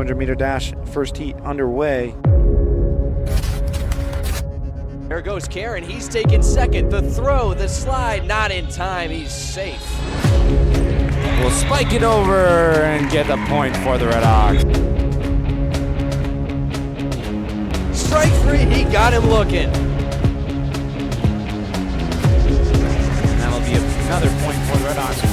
200-meter dash, first heat underway. There goes Karen, he's taking second. The throw, the slide, not in time, he's safe. Will spike it over and get the point for the Red Hawks. Strike three, he got him looking. That'll be another point for the Red Hawks.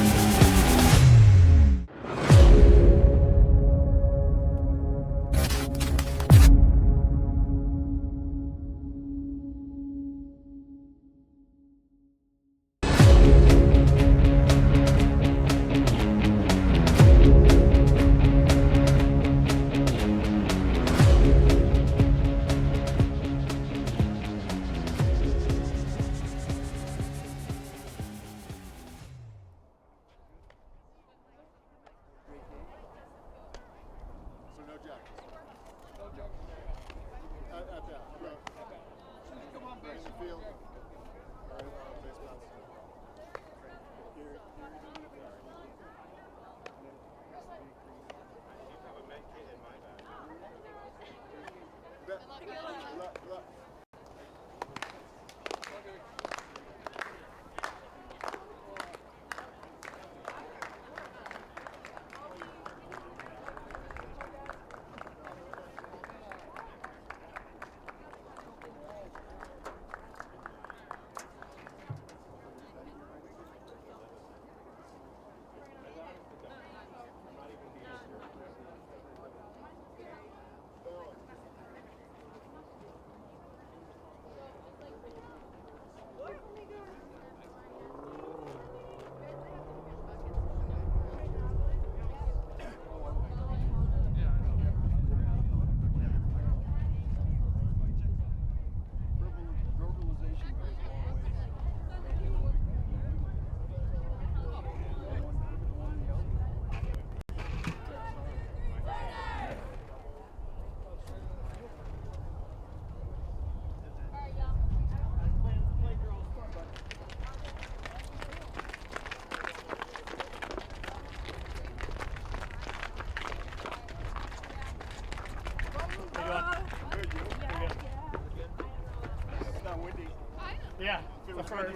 Yeah,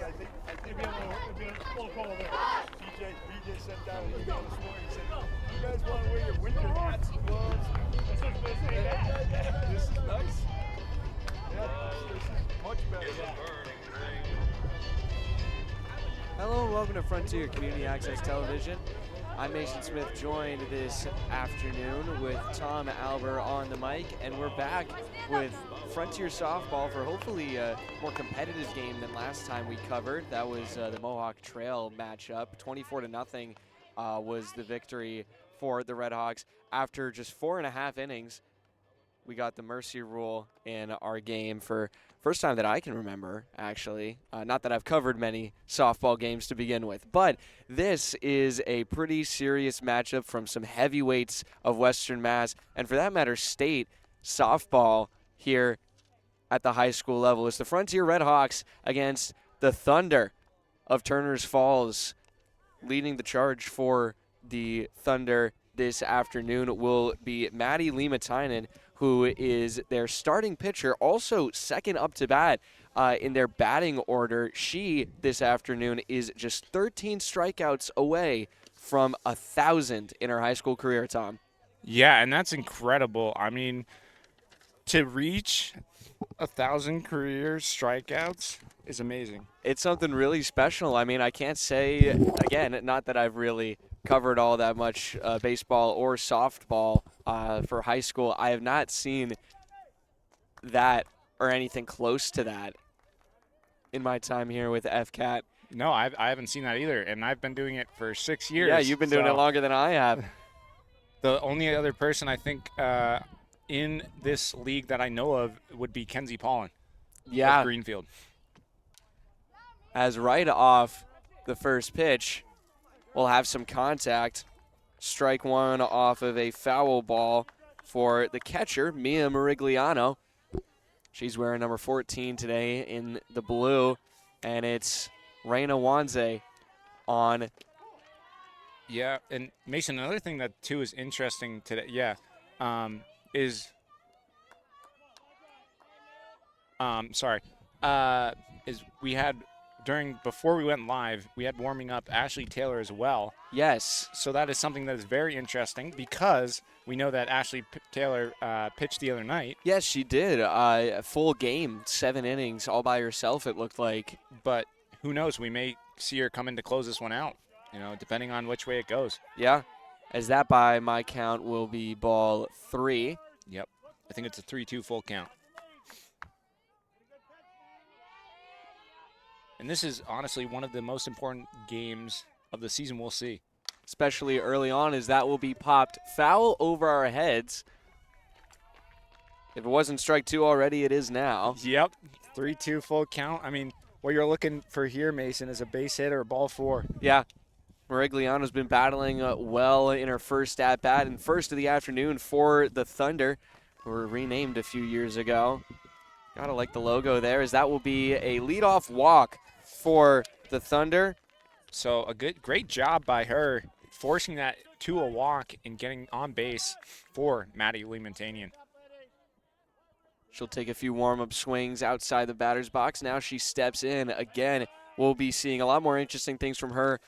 I think it'd be a little cold there. BJ sent down an email this morning and said, you guys want to wear your winter hats and gloves? That's what I'm saying. Yeah. This is nice. Yeah, this is much better. Hello and welcome to Frontier Community Access Television. I'm Mason Smith, joined this afternoon with Tom Albert on the mic, and we're back with Frontier Softball for hopefully a more competitive game than last time we covered. That was the Mohawk Trail matchup. 24-0 was the victory for the Red Hawks. After just 4.5 innings, we got the mercy rule in our game for first time that I can remember, actually. Not that I've covered many softball games to begin with, but this is a pretty serious matchup from some heavyweights of Western Mass, and for that matter, state softball here at the high school level. It's the Frontier Red Hawks against the Thunder of Turners Falls. Leading the charge for the Thunder this afternoon will be Madi Liimantainen, who is their starting pitcher, also second up to bat in their batting order. She, this afternoon, is just 13 strikeouts away from 1,000 in her high school career, Tom. Yeah, and that's incredible. I mean, to reach 1,000 career strikeouts is amazing. It's something really special. I mean, I can't say, again, not that I've really covered all that much baseball or softball for high school. I have not seen that or anything close to that in my time here with FCAT. No, I haven't seen that either, and I've been doing it for 6 years. Yeah, you've been doing it longer than I have. The only other person I think in this league that I know of would be Kenzie Paulin of Greenfield. As right off the first pitch, we'll have some contact. Strike one off of a foul ball for the catcher, Mia Merigliano. She's wearing number 14 today in the blue, and it's Reina Wanze on. Yeah, and Mason, another thing that, too, is interesting today, is is we had before we went live, we had warming up Ashley Taylor as well. Yes. So that is something that is very interesting because we know that Ashley Taylor pitched the other night. Yes, she did. A full game, 7 innings, all by herself, it looked like. But who knows? We may see her come in to close this one out, depending on which way it goes. Yeah, as that by my count will be ball 3. Yep. I think it's a 3-2 full count. And this is honestly one of the most important games of the season we'll see. Especially early on, as that will be popped foul over our heads. If it wasn't strike 2 already, it is now. Yep, 3-2 full count. I mean, what you're looking for here, Mason, is a base hit or a ball 4. Yeah, Marigliano's been battling well in her first at-bat and first of the afternoon for the Thunder, who were renamed a few years ago. Gotta like the logo there, as that will be a leadoff walk for the Thunder. So great job by her forcing that to a walk and getting on base for Madi Liimantainen. She'll take a few warm-up swings outside the batter's box. Now she steps in. Again, we'll be seeing a lot more interesting things from her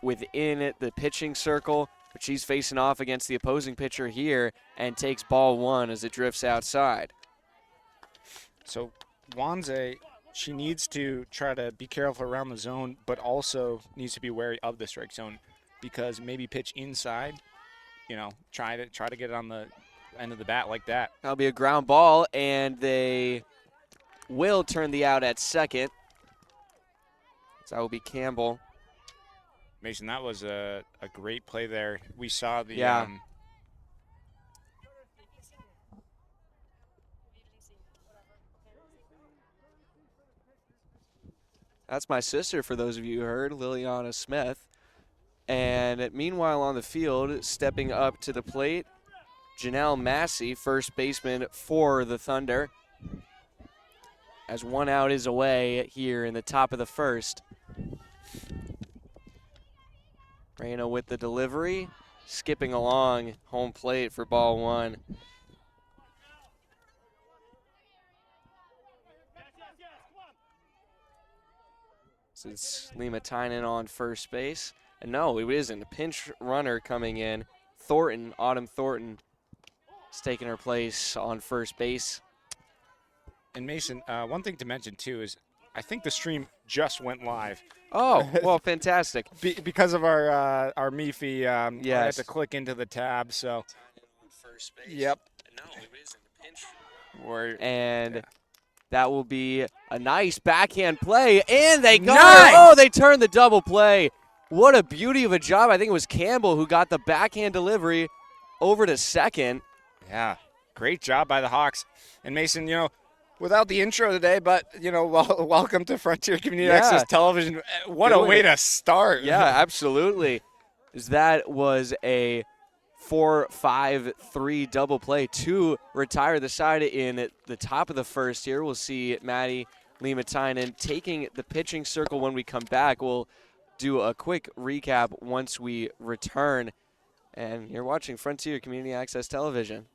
within the pitching circle. But she's facing off against the opposing pitcher here and takes ball 1 as it drifts outside. So Wanze, she needs to try to be careful around the zone, but also needs to be wary of the strike zone because maybe pitch inside, try to get it on the end of the bat like that. That'll be a ground ball, and they will turn the out at second. So that will be Campbell. Mason, that was a great play there. We saw the That's my sister, for those of you who heard, Liliana Smith. And meanwhile on the field, stepping up to the plate, Janelle Massey, first baseman for the Thunder, as 1 out is away here in the top of the first. Reyna with the delivery, skipping along home plate for ball 1. This is Liimantainen on first base. And no, it isn't. A pinch runner coming in. Autumn Thornton is taking her place on first base. And Mason, one thing to mention too is I think the stream just went live. Oh, well, fantastic. Because of our Mifi, yes. I had to click into the tab, so. First base. Yep. No, it isn't. A pinch. That will be a nice backhand play, and they got Nice! Oh, they turned the double play. What a beauty of a job. I think it was Campbell who got the backhand delivery over to second. Yeah, great job by the Hawks. And Mason, without the intro today, but, welcome to Frontier Community Access Television. What a way to start. Yeah, absolutely. That was a 4-5-3 double play to retire the side in the top of the first here. We'll see Madi Liimantainen taking the pitching circle when we come back. We'll do a quick recap once we return. And you're watching Frontier Community Access Television.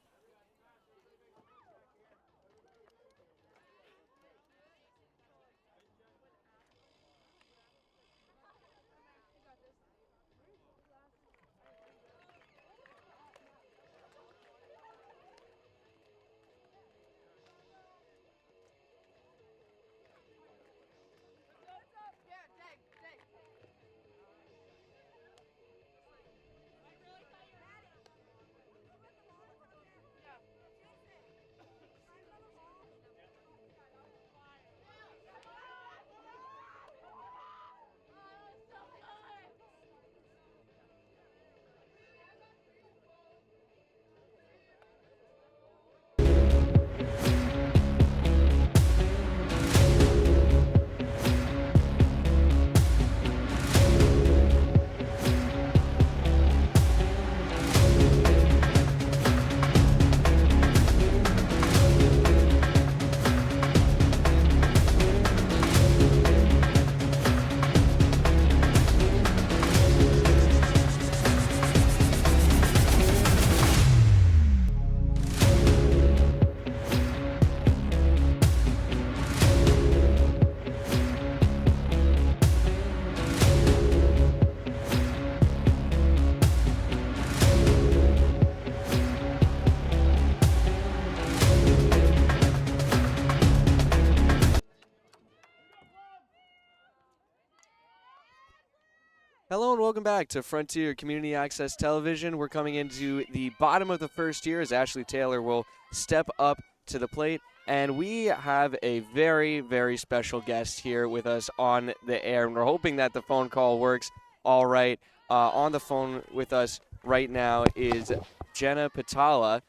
Hello and welcome back to Frontier Community Access Television. We're coming into the bottom of the first year as Ashley Taylor will step up to the plate. And we have a very, very special guest here with us on the air. And we're hoping that the phone call works all right. On the phone with us right now is Jenna Patala,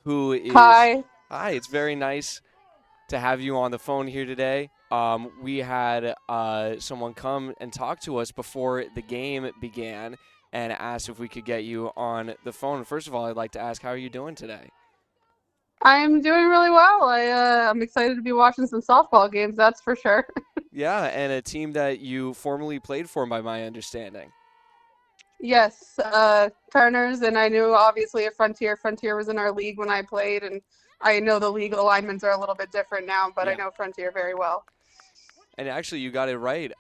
who is... Hi. Hi, it's very nice to have you on the phone here today. We had someone come and talk to us before the game began and asked if we could get you on the phone. First of all, I'd like to ask, how are you doing today? I'm doing really well. I'm excited to be watching some softball games, that's for sure. Yeah, and a team that you formerly played for, by my understanding. Yes, Turner's, and I knew obviously at Frontier. Frontier was in our league when I played, and I know the league alignments are a little bit different now, but Yeah. I know Frontier very well. And actually, you got it right.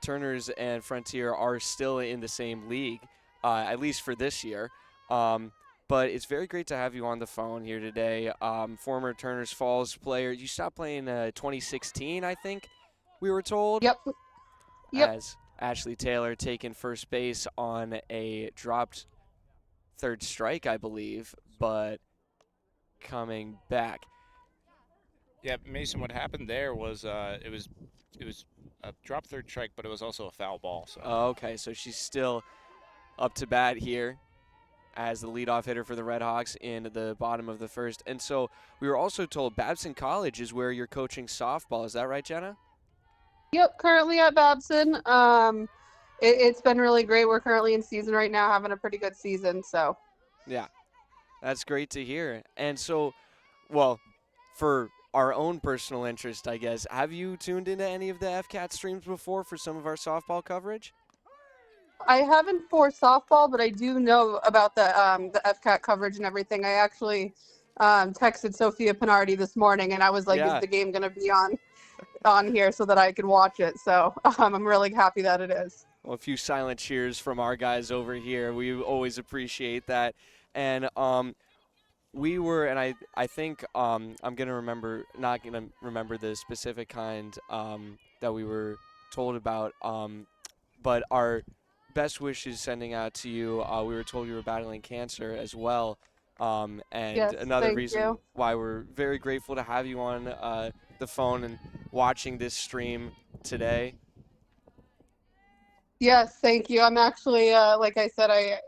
Turner's and Frontier are still in the same league, at least for this year. But it's very great to have you on the phone here today. Former Turner's Falls player. You stopped playing 2016, I think we were told. Yep. As Ashley Taylor taking first base on a dropped third strike, I believe, but coming back. Yeah, Mason, what happened there was it was a drop third strike, but it was also a foul ball. So. Okay, so she's still up to bat here as the leadoff hitter for the Red Hawks in the bottom of the first. And so we were also told Babson College is where you're coaching softball. Is that right, Jenna? Yep, currently at Babson. It's been really great. We're currently in season right now, having a pretty good season. So. Yeah, that's great to hear. And so, well, for our own personal interest, I guess, have you tuned into any of the FCAT streams before for some of our softball coverage? I haven't for softball, but I do know about the FCAT coverage and everything. I actually texted Sophia Pinardi this morning, and I was like, "Is the game going to be on here so that I can watch it?" So I'm really happy that it is. Well, a few silent cheers from our guys over here. We always appreciate that. And we were, and I think I'm not gonna remember the specific kind that we were told about, but our best wishes sending out to you. We were told you were battling cancer as well, and yes, another reason why we're very grateful to have you on the phone and watching this stream today. Yes, thank you. I'm actually, like I said, I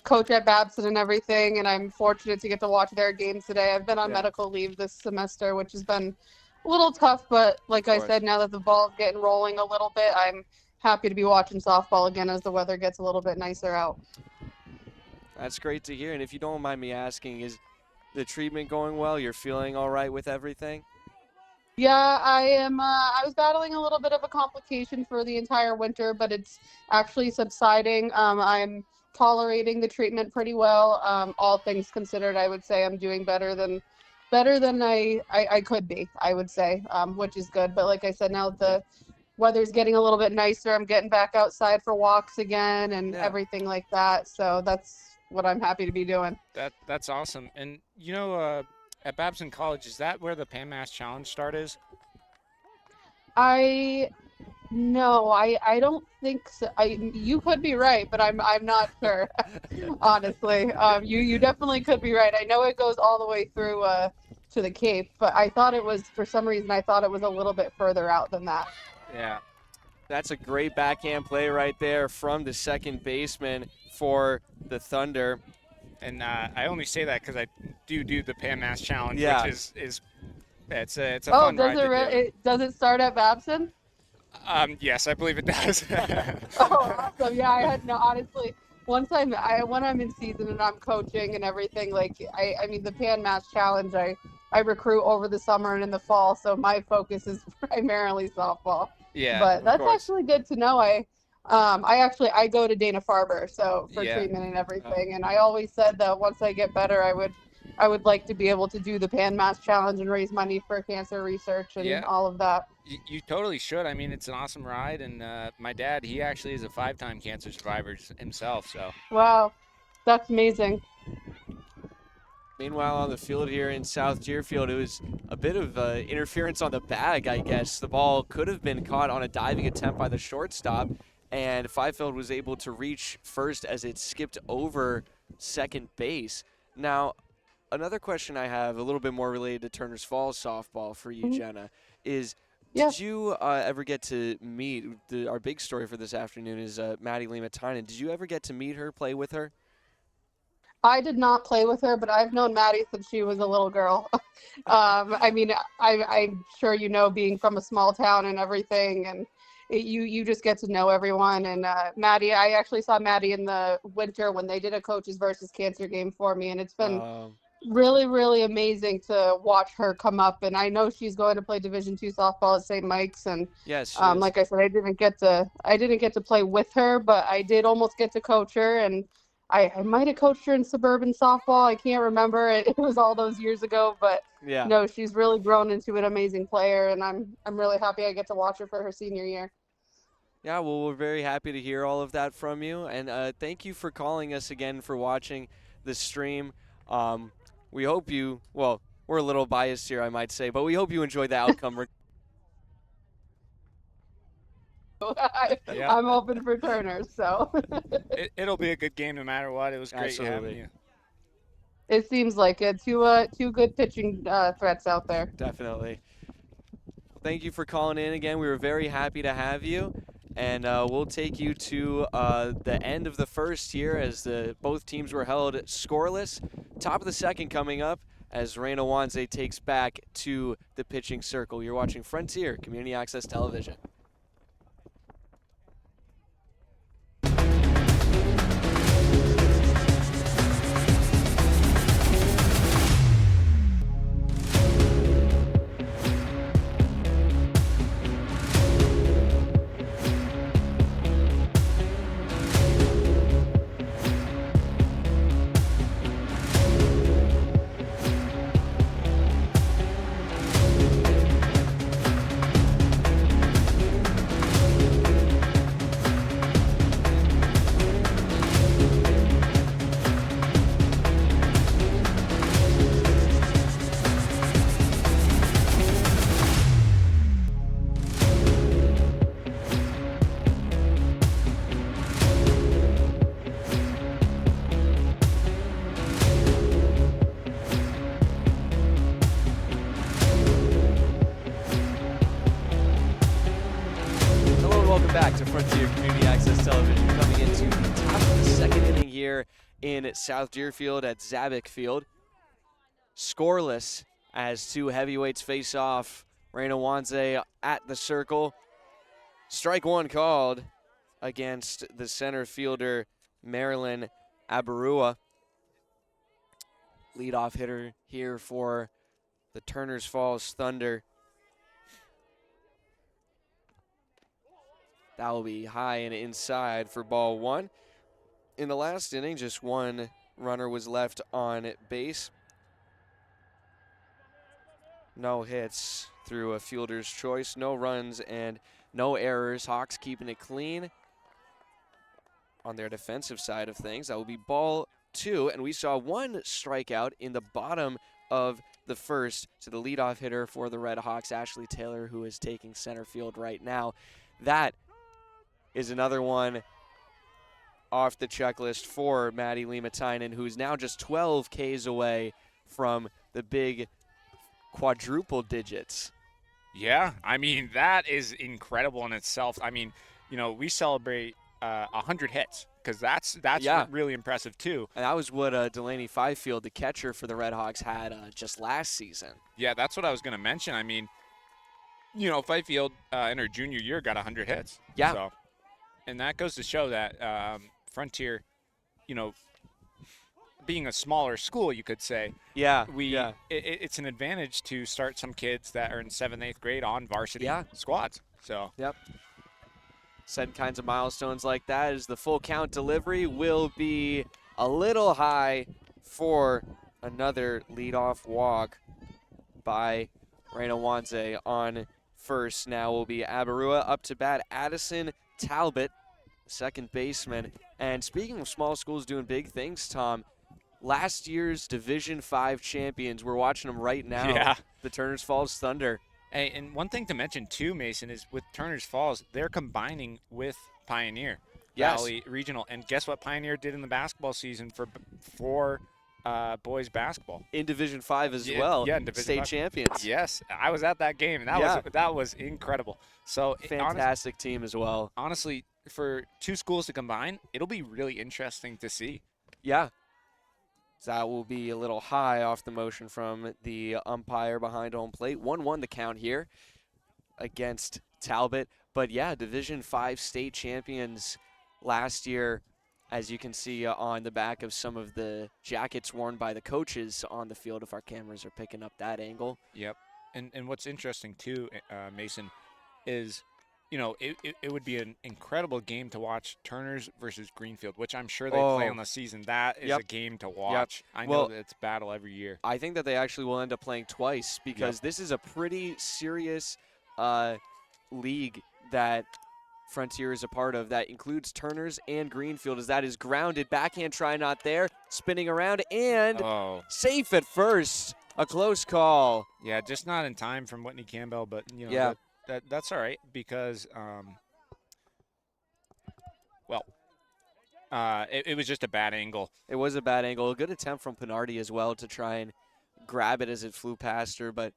coach at Babson and everything, and I'm fortunate to get to watch their games today. I've been on medical leave this semester, which has been a little tough, but like I said, now that the ball's getting rolling a little bit, I'm happy to be watching softball again as the weather gets a little bit nicer out. That's great to hear. And if you don't mind me asking, is the treatment going well? You're feeling all right with everything? Yeah, I am. I was battling a little bit of a complication for the entire winter, but it's actually subsiding. I'm tolerating the treatment pretty well. All things considered, I would say I'm doing better than I could be, I would say, which is good. But like I said, now that the weather's getting a little bit nicer, I'm getting back outside for walks again and everything like that. So that's what I'm happy to be doing. That's awesome. And, you know, at Babson College, is that where the Pan Mass Challenge start is? I don't think so. You could be right, but I'm not sure. Honestly, you definitely could be right. I know it goes all the way through to the Cape, but I thought it was, for some reason, I thought it was a little bit further out than that. Yeah, that's a great backhand play right there from the second baseman for the Thunder. And I only say that because I do the Pan Mass Challenge, which is it's a fun ride to do. Does it start at Babson? Yes, I believe it does. Oh, awesome! Yeah, honestly, when I'm in season and I'm coaching and everything, like I mean the Pan Mass Challenge, I recruit over the summer and in the fall, so my focus is primarily softball. Yeah, but that's actually good to know. I go to Dana-Farber for treatment and everything, and I always said that once I get better, I would like to be able to do the Pan Mass Challenge and raise money for cancer research and all of that. You totally should. I mean, it's an awesome ride, and my dad, he actually is a 5-time cancer survivor himself. So. Wow, that's amazing. Meanwhile, on the field here in South Deerfield, it was a bit of interference on the bag, I guess. The ball could have been caught on a diving attempt by the shortstop, and Fifield was able to reach first as it skipped over second base. Now, another question I have, a little bit more related to Turner's Falls softball for you, Jenna, is did you ever get to meet, our big story for this afternoon is Madi Liimantainen. Did you ever get to meet her, play with her? I did not play with her, but I've known Maddie since she was a little girl. I mean, I'm sure you know, being from a small town and everything, and you just get to know everyone. And Maddie, I actually saw Maddie in the winter when they did a coaches versus cancer game for me, and it's been really, really amazing to watch her come up. And I know she's going to play Division II softball at St. Mike's, and yes, like I said, I didn't get to play with her, but I did almost get to coach her, and I might have coached her in suburban softball. I can't remember. It was all those years ago, but no, she's really grown into an amazing player, and I'm really happy I get to watch her for her senior year. Yeah, well, we're very happy to hear all of that from you, and thank you for calling us again, for watching the stream. We hope you, well, we're a little biased here, I might say, but we hope you enjoyed the outcome. I'm open for Turner, so. It'll be a good game no matter what. It was great having you. It seems like it. Two good pitching threats out there. Definitely. Thank you for calling in again. We were very happy to have you, and we'll take you to the end of the first here as both teams were held scoreless. Top of the second coming up as Reina Wanze takes back to the pitching circle. You're watching Frontier Community Access Television. Back to Frontier Community Access Television, coming into the top of the second inning here in South Deerfield at Zabick Field. Scoreless as two heavyweights face off. Reina Wanze at the circle. Strike one called against the center fielder, Marilyn Abarua. Leadoff hitter here for the Turners Falls Thunder. That will be high and inside for ball one. In the last inning, just one runner was left on base. No hits through a fielder's choice, no runs and no errors. Hawks keeping it clean on their defensive side of things. That will be ball two, and we saw one strikeout in the bottom of the first to the leadoff hitter for the Red Hawks, Ashley Taylor, who is taking center field right now. That is another one off the checklist for Madi Liimantainen, who's now just 12 Ks away from the big quadruple digits. Yeah, I mean, that is incredible in itself. I mean, you know, we celebrate 100 hits because that's really impressive too. And that was what Delaney Fifield, the catcher for the Red Hawks, had just last season. Yeah, that's what I was going to mention. I mean, you know, Fifield in her junior year got 100 hits. Yeah. So. And that goes to show that Frontier, you know, being a smaller school, you could say. Yeah. It's an advantage to start some kids that are in 7th, 8th grade on varsity squads. So. Yep. Setting kinds of milestones like that as the full count delivery will be a little high for another leadoff walk by Reina Wanze on first. Now will be Abarua. Up to bat, Addison Talbot, second baseman. And speaking of small schools doing big things, Tom, last year's Division 5 champions. We're watching them right now. Yeah. The Turners Falls Thunder. Hey, and one thing to mention too, Mason, is with Turner's Falls, they're combining with Pioneer Valley Regional. And guess what Pioneer did in the basketball season for boys basketball? In Division 5 as well. Yeah, in Division State 5. champions. Yes, I was at that game, and that was incredible. So Fantastic team as well. Honestly, for two schools to combine, it'll be really interesting to see. Yeah. That will be a little high off the motion from the umpire behind home plate. 1-1 the count here against Talbot. But yeah, Division 5 state champions last year, as you can see on the back of some of the jackets worn by the coaches on the field, if our cameras are picking up that angle. Yep. And what's interesting too, Mason, is it would be an incredible game to watch, Turners versus Greenfield, which I'm sure they play on the season. That is a game to watch. I know that it's battle every year. I think that they actually will end up playing twice because this is a pretty serious league that Frontier is a part of that includes Turners and Greenfield, as that is grounded. Backhand try not there, spinning around, and safe at first. A close call. Yeah, just not in time from Whitney Campbell, but that's all right because it was just a bad angle. It was a bad angle. A good attempt from Pinardi as well to try and grab it as it flew past her, but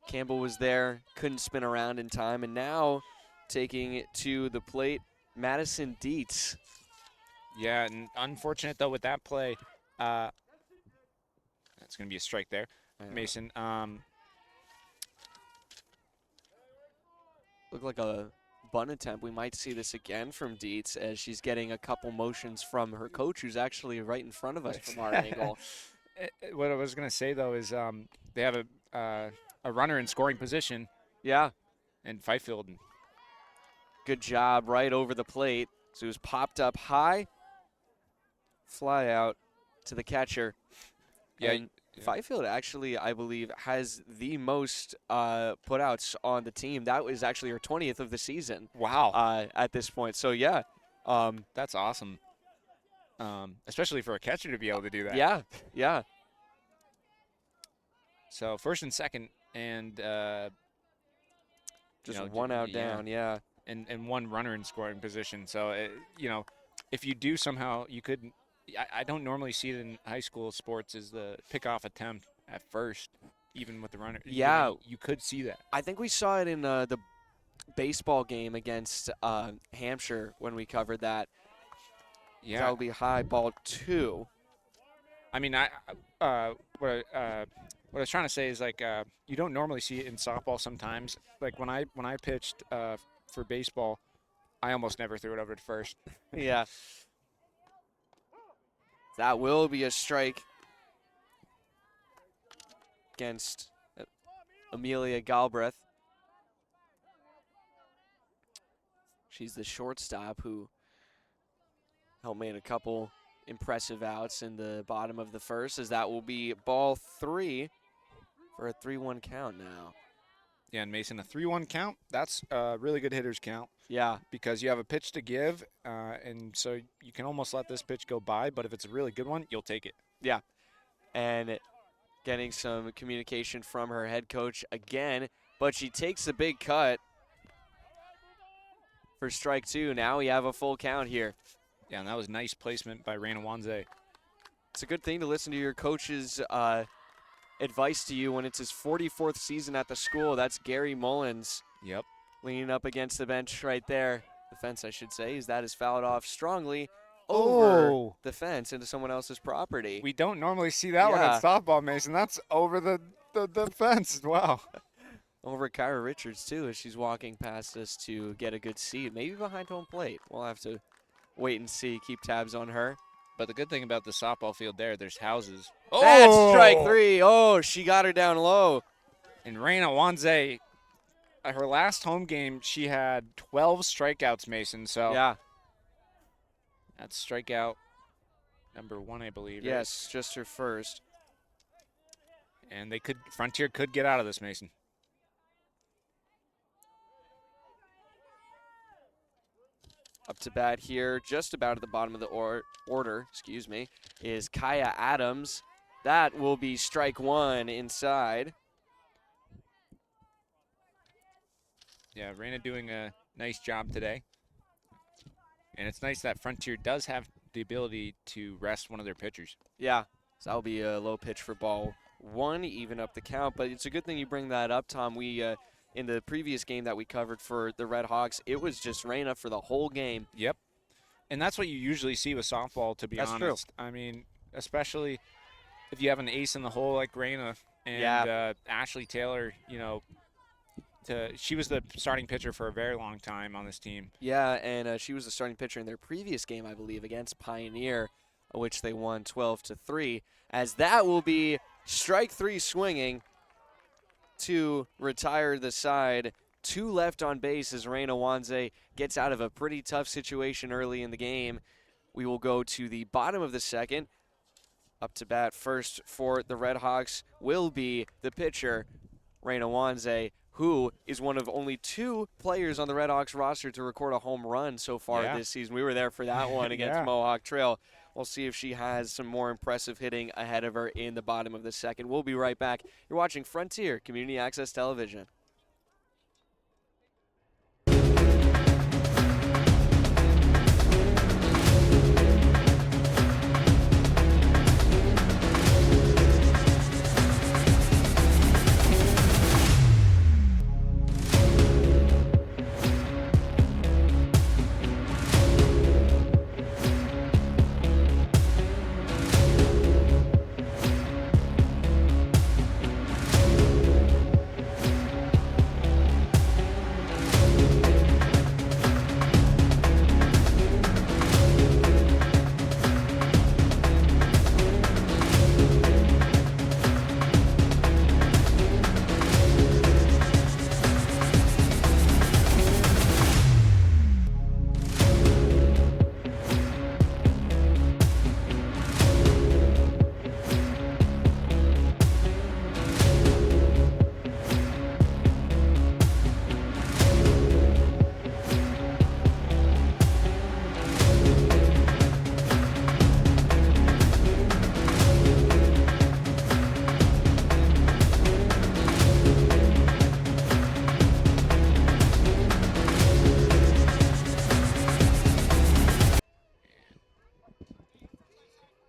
Campbell was there, couldn't spin around in time, and now taking it to the plate, Madison Dietz. Yeah, and unfortunate though with that play. That's going to be a strike there, Mason. Looked like a bunt attempt. We might see this again from Dietz as she's getting a couple motions from her coach, who's actually right in front of us from our angle. What I was going to say, though, is they have a runner in scoring position. Yeah. And Fifield. Good job right over the plate. So it was popped up high. Fly out to the catcher. Yeah. And Fifield actually, I believe, has the most putouts on the team. That was actually her 20th of the season. Wow. At this point. So, yeah. That's awesome. Especially for a catcher to be able to do that. Yeah, yeah. So first and second, and just one out down, yeah. And one runner in scoring position. So, if you do somehow, you could. I don't normally see it in high school sports as the pickoff attempt at first, even with the runner. Yeah. You could see that. I think we saw it in the baseball game against Hampshire when we covered that. Yeah. That would be high ball 2. I mean, what I was trying to say is, like, you don't normally see it in softball sometimes. Like, when I pitched for baseball, I almost never threw it over to first. Yeah. That will be a strike against Amelia Galbraith. She's the shortstop who helped made a couple impressive outs in the bottom of the first, as that will be ball 3 for a 3-1 count now. Yeah, and Mason, a 3-1 count, that's a really good hitter's count. Yeah. Because you have a pitch to give, and so you can almost let this pitch go by, but if it's a really good one, you'll take it. Yeah. And getting some communication from her head coach again, but she takes a big cut for strike 2. Now we have a full count here. Yeah, and that was nice placement by Raina Wanze. It's a good thing to listen to your coach's advice to you when it's his 44th season at the school. That's Gary Mullins. Yep. Leaning up against the bench right there. The fence, I should say, as that is fouled off strongly over the fence into someone else's property. We don't normally see that one at softball, Mason. That's over the fence. Wow. Over Kyra Richards, too, as she's walking past us to get a good seat. Maybe behind home plate. We'll have to wait and see, keep tabs on her. But the good thing about the softball field there's houses. That's strike 3. Oh, she got her down low. And Raina Wanze, her last home game, she had 12 strikeouts, Mason. So yeah, that's strikeout number 1, I believe. Yes, just her first. And Frontier could get out of this, Mason. Up to bat here, just about at the bottom of the order, is Kaya Adams. That will be strike one inside. Yeah, Raina doing a nice job today. And it's nice that Frontier does have the ability to rest one of their pitchers. Yeah, so that'll be a low pitch for ball one, even up the count. But it's a good thing you bring that up, Tom. We in the previous game that we covered for the Red Hawks, it was just Raina for the whole game. Yep. And that's what you usually see with softball, to be honest. True. I mean, especially if you have an ace in the hole like Raina and Ashley Taylor, you know, she was the starting pitcher for a very long time on this team. Yeah, and she was the starting pitcher in their previous game, I believe, against Pioneer, which they won 12-3. As that will be strike three swinging to retire the side. 2 left on base as Raina Wanze gets out of a pretty tough situation early in the game. We will go to the bottom of the second. Up to bat first for the Red Hawks will be the pitcher, Raina Wanze, who is one of only 2 players on the Red Hawks roster to record a home run so far this season. We were there for that one against Mohawk Trail. We'll see if she has some more impressive hitting ahead of her in the bottom of the second. We'll be right back. You're watching Frontier Community Access Television.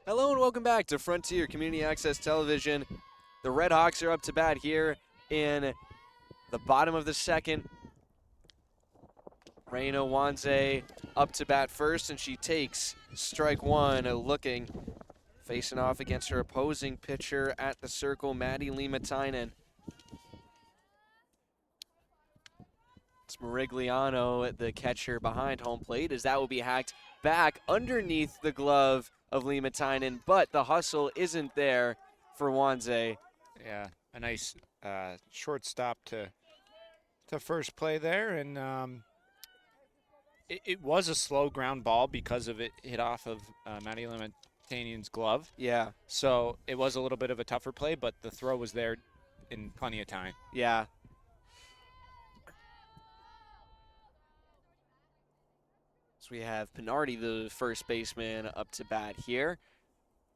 Hello and welcome back to Frontier Community Access Television. The Red Hawks are up to bat here in the bottom of the second. Raina Wanze up to bat first, and she takes strike one, looking, facing off against her opposing pitcher at the circle, Madi Liimantainen. It's Morigliano, the catcher behind home plate, as that will be hacked back underneath the glove of Liimantainen, but the hustle isn't there for Wanze. Yeah, a nice short stop to first play there, and it was a slow ground ball because of it hit off of Madi Liimantainen's glove. Yeah. So it was a little bit of a tougher play, but the throw was there in plenty of time. Yeah. So we have Pinardi, the first baseman, up to bat here.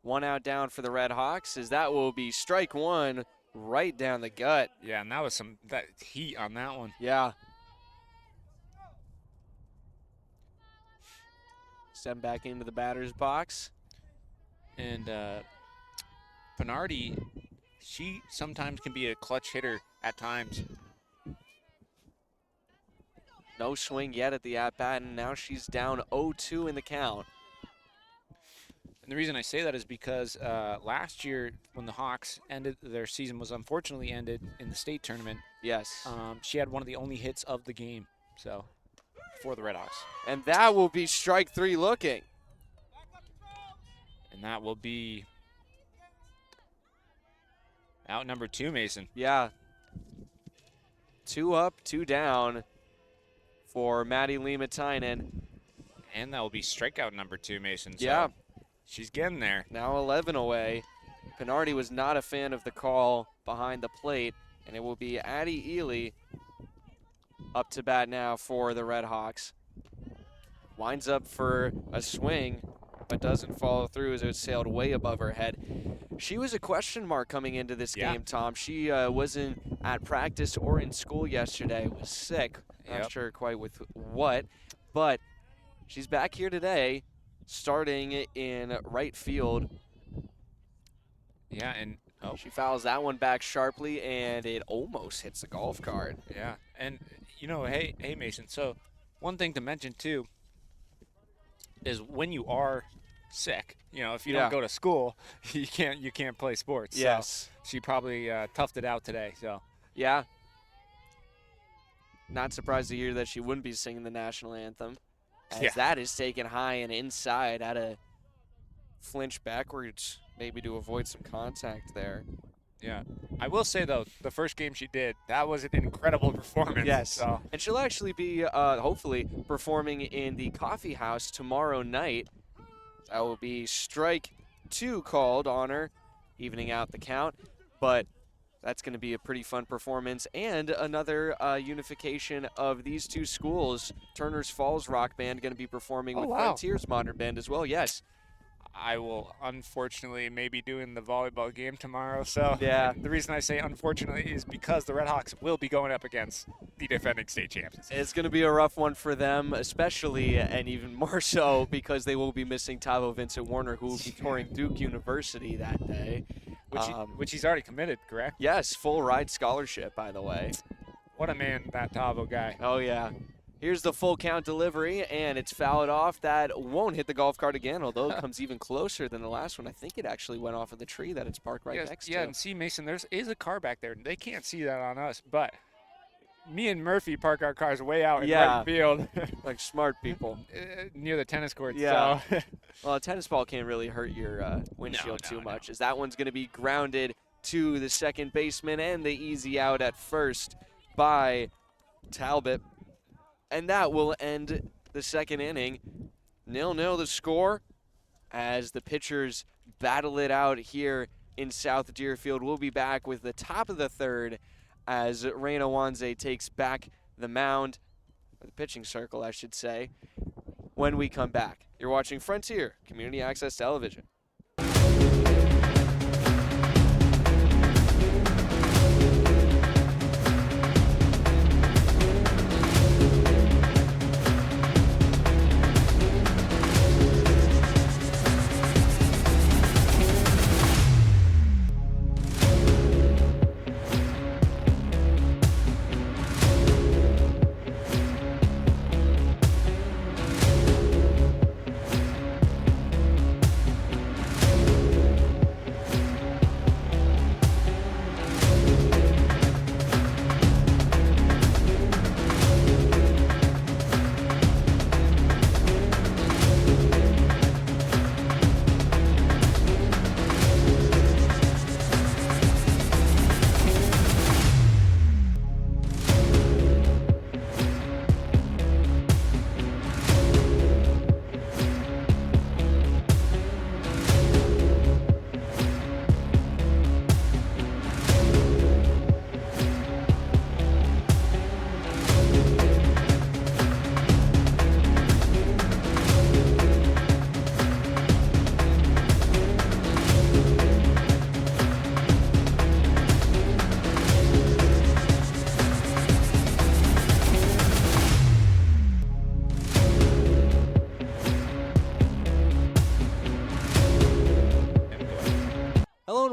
1 out down for the Red Hawks, as that will be strike one right down the gut. Yeah, and that was that heat on that one. Yeah. Step back into the batter's box. And Pinardi, she sometimes can be a clutch hitter at times. No swing yet at the at-bat, and now she's down 0-2 in the count. And the reason I say that is because last year, when the Hawks ended, their season was unfortunately ended in the state tournament. Yes. She had one of the only hits of the game, so, for the Red Hawks. And that will be strike three looking. And that will be out number 2, Mason. Yeah. 2 up, 2 down for Madi Liimantainen. And that will be strikeout number 2, Mason. So yeah. She's getting there. Now 11 away. Pinardi was not a fan of the call behind the plate, and it will be Addie Ely up to bat now for the Red Hawks. winds up for a swing, but doesn't follow through as it sailed way above her head. She was a question mark coming into this game, Tom. She wasn't at practice or in school yesterday, was sick. Not sure quite with what, but she's back here today, starting in right field. Yeah, and she fouls that one back sharply, and it almost hits the golf cart. Yeah, and hey Mason. So one thing to mention too is when you are sick, if you don't go to school, you can't play sports. Yes. So she probably toughed it out today. So yeah. Not surprised to hear that she wouldn't be singing the national anthem, as that is taken high and inside. Had to flinch backwards, maybe to avoid some contact there. Yeah. I will say, though, the first game she did, that was an incredible performance. Yes. So. And she'll actually be, hopefully, performing in the coffee house tomorrow night. That will be strike 2 called on her, evening out the count. But that's going to be a pretty fun performance, and another unification of these two schools. Turner's Falls Rock Band going to be performing with Frontiers Modern Band as well. Yes. I will, unfortunately, maybe doing the volleyball game tomorrow. So yeah. The reason I say unfortunately is because the Redhawks will be going up against the defending state champions. It's going to be a rough one for them, especially and even more so because they will be missing Tavo Vincent Warner, who will be touring Duke University that day. Which he's already committed, correct? Yes, full ride scholarship, by the way. What a man, that Tavo guy. Oh, yeah. Here's the full count delivery, and it's fouled off. That won't hit the golf cart again, although it comes even closer than the last one. I think it actually went off of the tree that it's parked right next to. Yeah, and see, Mason, there is a car back there. They can't see that on us, but me and Murphy park our cars way out in right field. Like smart people. Near the tennis courts. Yeah. So. Well, a tennis ball can't really hurt your windshield too much, as that one's going to be grounded to the second baseman, and the easy out at first by Talbot. And that will end the second inning. 0-0 the score as the pitchers battle it out here in South Deerfield. We'll be back with the top of the third as Reina Wanze takes back the mound, or the pitching circle, I should say, when we come back. You're watching Frontier Community Access Television.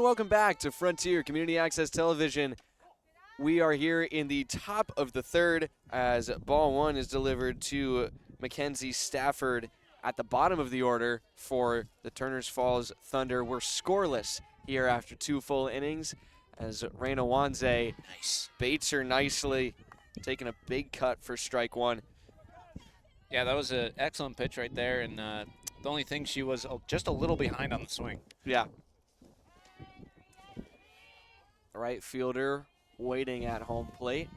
Welcome back to Frontier Community Access Television. We are here in the top of the third as ball one is delivered to Mackenzie Stafford at the bottom of the order for the Turners Falls Thunder. We're scoreless here after 2 full innings as Reina Wanze baits her nicely, taking a big cut for strike 1. Yeah, that was an excellent pitch right there, and the only thing, she was just a little behind on the swing. Yeah. Right fielder waiting at home plate.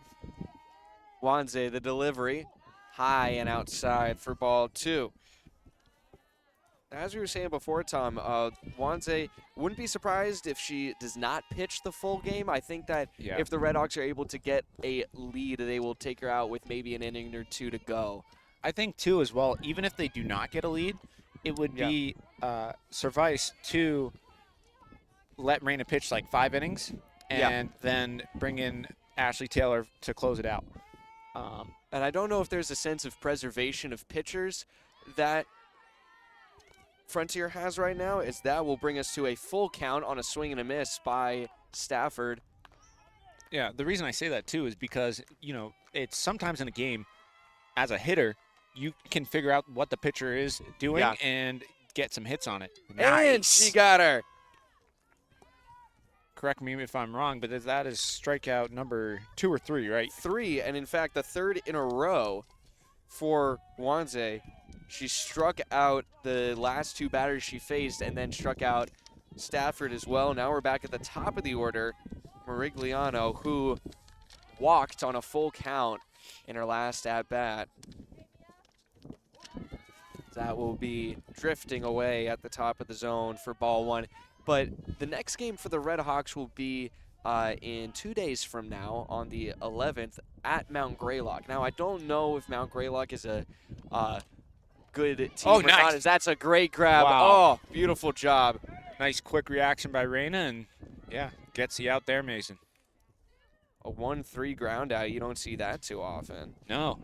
Wanze, the delivery, high and outside for ball 2. As we were saying before, Tom, Wanze, wouldn't be surprised if she does not pitch the full game. I think that if the Redhawks are able to get a lead, they will take her out with maybe an inning or 2 to go. I think too as well. Even if they do not get a lead, it would be suffice to let Reina pitch like 5 innings and then bring in Ashley Taylor to close it out. And I don't know if there's a sense of preservation of pitchers that Frontier has right now, as that will bring us to a full count on a swing and a miss by Stafford. Yeah, the reason I say that too is because, you know, it's sometimes in a game, as a hitter, you can figure out what the pitcher is doing and get some hits on it. And she got her. Correct me if I'm wrong, but that is strikeout number 2 or 3, right? 3, and in fact, the 3rd in a row for Wanze. She struck out the last 2 batters she faced and then struck out Stafford as well. Now we're back at the top of the order. Marigliano, who walked on a full count in her last at-bat. That will be drifting away at the top of the zone for ball 1. But the next game for the Red Hawks will be in 2 days from now on the 11th at Mount Greylock. Now, I don't know if Mount Greylock is a good team or not. That's a great grab. Wow. Oh, beautiful job. Nice quick reaction by Reina, and gets you out there, Mason. A 1-3 ground out. You don't see that too often. No.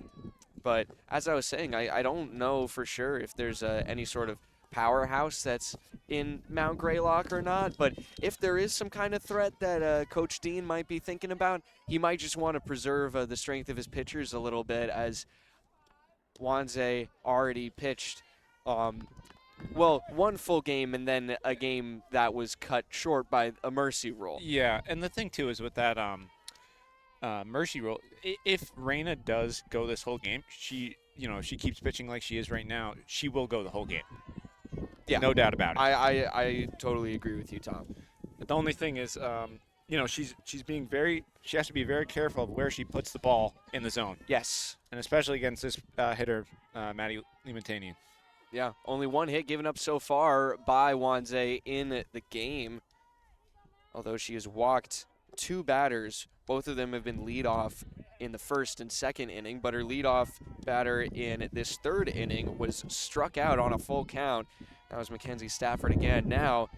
But as I was saying, I don't know for sure if there's any sort of powerhouse that's in Mount Greylock or not. But if there is some kind of threat that Coach Dean might be thinking about, he might just want to preserve the strength of his pitchers a little bit, as Wanze already pitched, well, 1 full game and then a game that was cut short by a mercy rule. Yeah, and the thing, too, is with that mercy rule, if Reina does go this whole game, she keeps pitching like she is right now, she will go the whole game. Yeah. No doubt about it. I totally agree with you, Tom. But the only thing is, she has to be very careful of where she puts the ball in the zone. Yes. And especially against this hitter, Madi Liimantainen. Yeah, only 1 hit given up so far by Wanze in the game. Although she has walked 2 batters. Both of them have been leadoff in the 1st and 2nd inning, but her leadoff batter in this 3rd inning was struck out on a full count. That was Mackenzie Stafford again. Now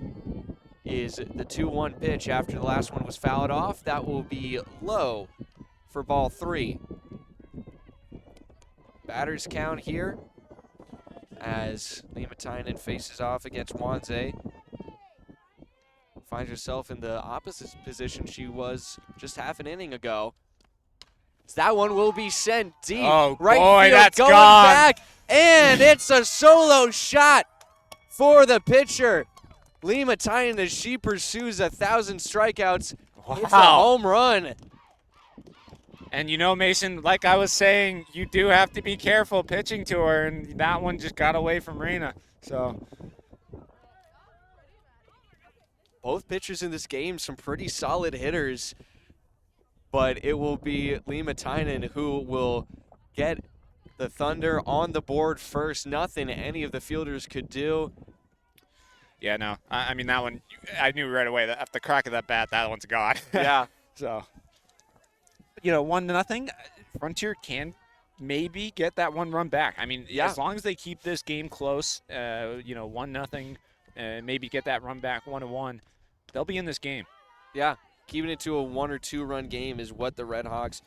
is the 2-1 pitch after the last one was fouled off. That will be low for ball 3. Batters count here as Liimantainen faces off against Wanze. Finds herself in the opposite position she was just half an inning ago. That one will be sent deep. Oh, right boy, field, that's going gone. back, and it's a solo shot for the pitcher. Liimantainen, as she pursues 1,000 strikeouts, hits a home run. And Mason, like I was saying, you do have to be careful pitching to her, and that one just got away from Reina. So both pitchers in this game, some pretty solid hitters, but it will be Liimantainen who will get the Thunder on the board first. Nothing any of the fielders could do. Yeah, no. I mean, that one, I knew right away that after the crack of that bat, that one's gone. Yeah. So, 1-0. Frontier can maybe get that 1 run back. I mean, as long as they keep this game close, 1-0, maybe get that run back 1-1, they'll be in this game. Yeah, keeping it to a 1 or 2 run game is what the Red Hawks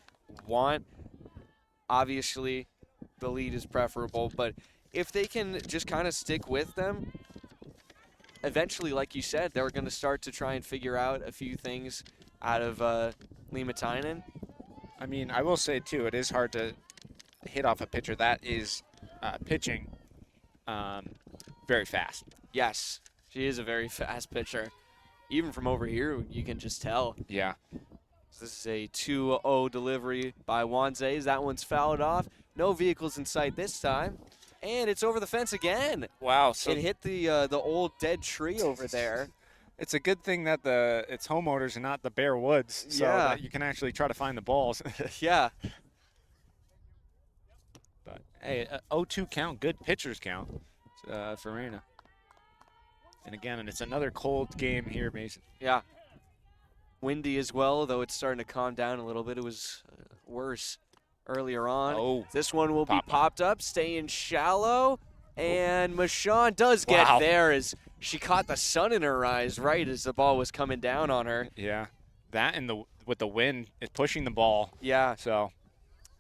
want. Obviously, the lead is preferable, but if they can just kind of stick with them, eventually, like you said, they're going to start to try and figure out a few things out of Liimantainen. I mean, I will say, too, it is hard to hit off a pitcher that is pitching very fast. Yes, she is a very fast pitcher. Even from over here, you can just tell. Yeah. So this is a 2-0 delivery by Wanze. That one's fouled off. No vehicles in sight this time. And it's over the fence again. Wow. So it hit the old dead tree over there. It's a good thing that it's homeowners and not the bare woods, so that you can actually try to find the balls. Yeah. But, hey, 0-2 count, good pitchers count for Reina. And, again, it's another cold game here, Mason. Yeah. Windy as well, though it's starting to calm down a little bit. It was worse earlier on. Oh, This one will be pop. popped up, staying shallow, and Michonne does get Wow. there as she caught the sun in her eyes right as the ball was coming down on her. Yeah, that and with the wind, it's pushing the ball. Yeah, So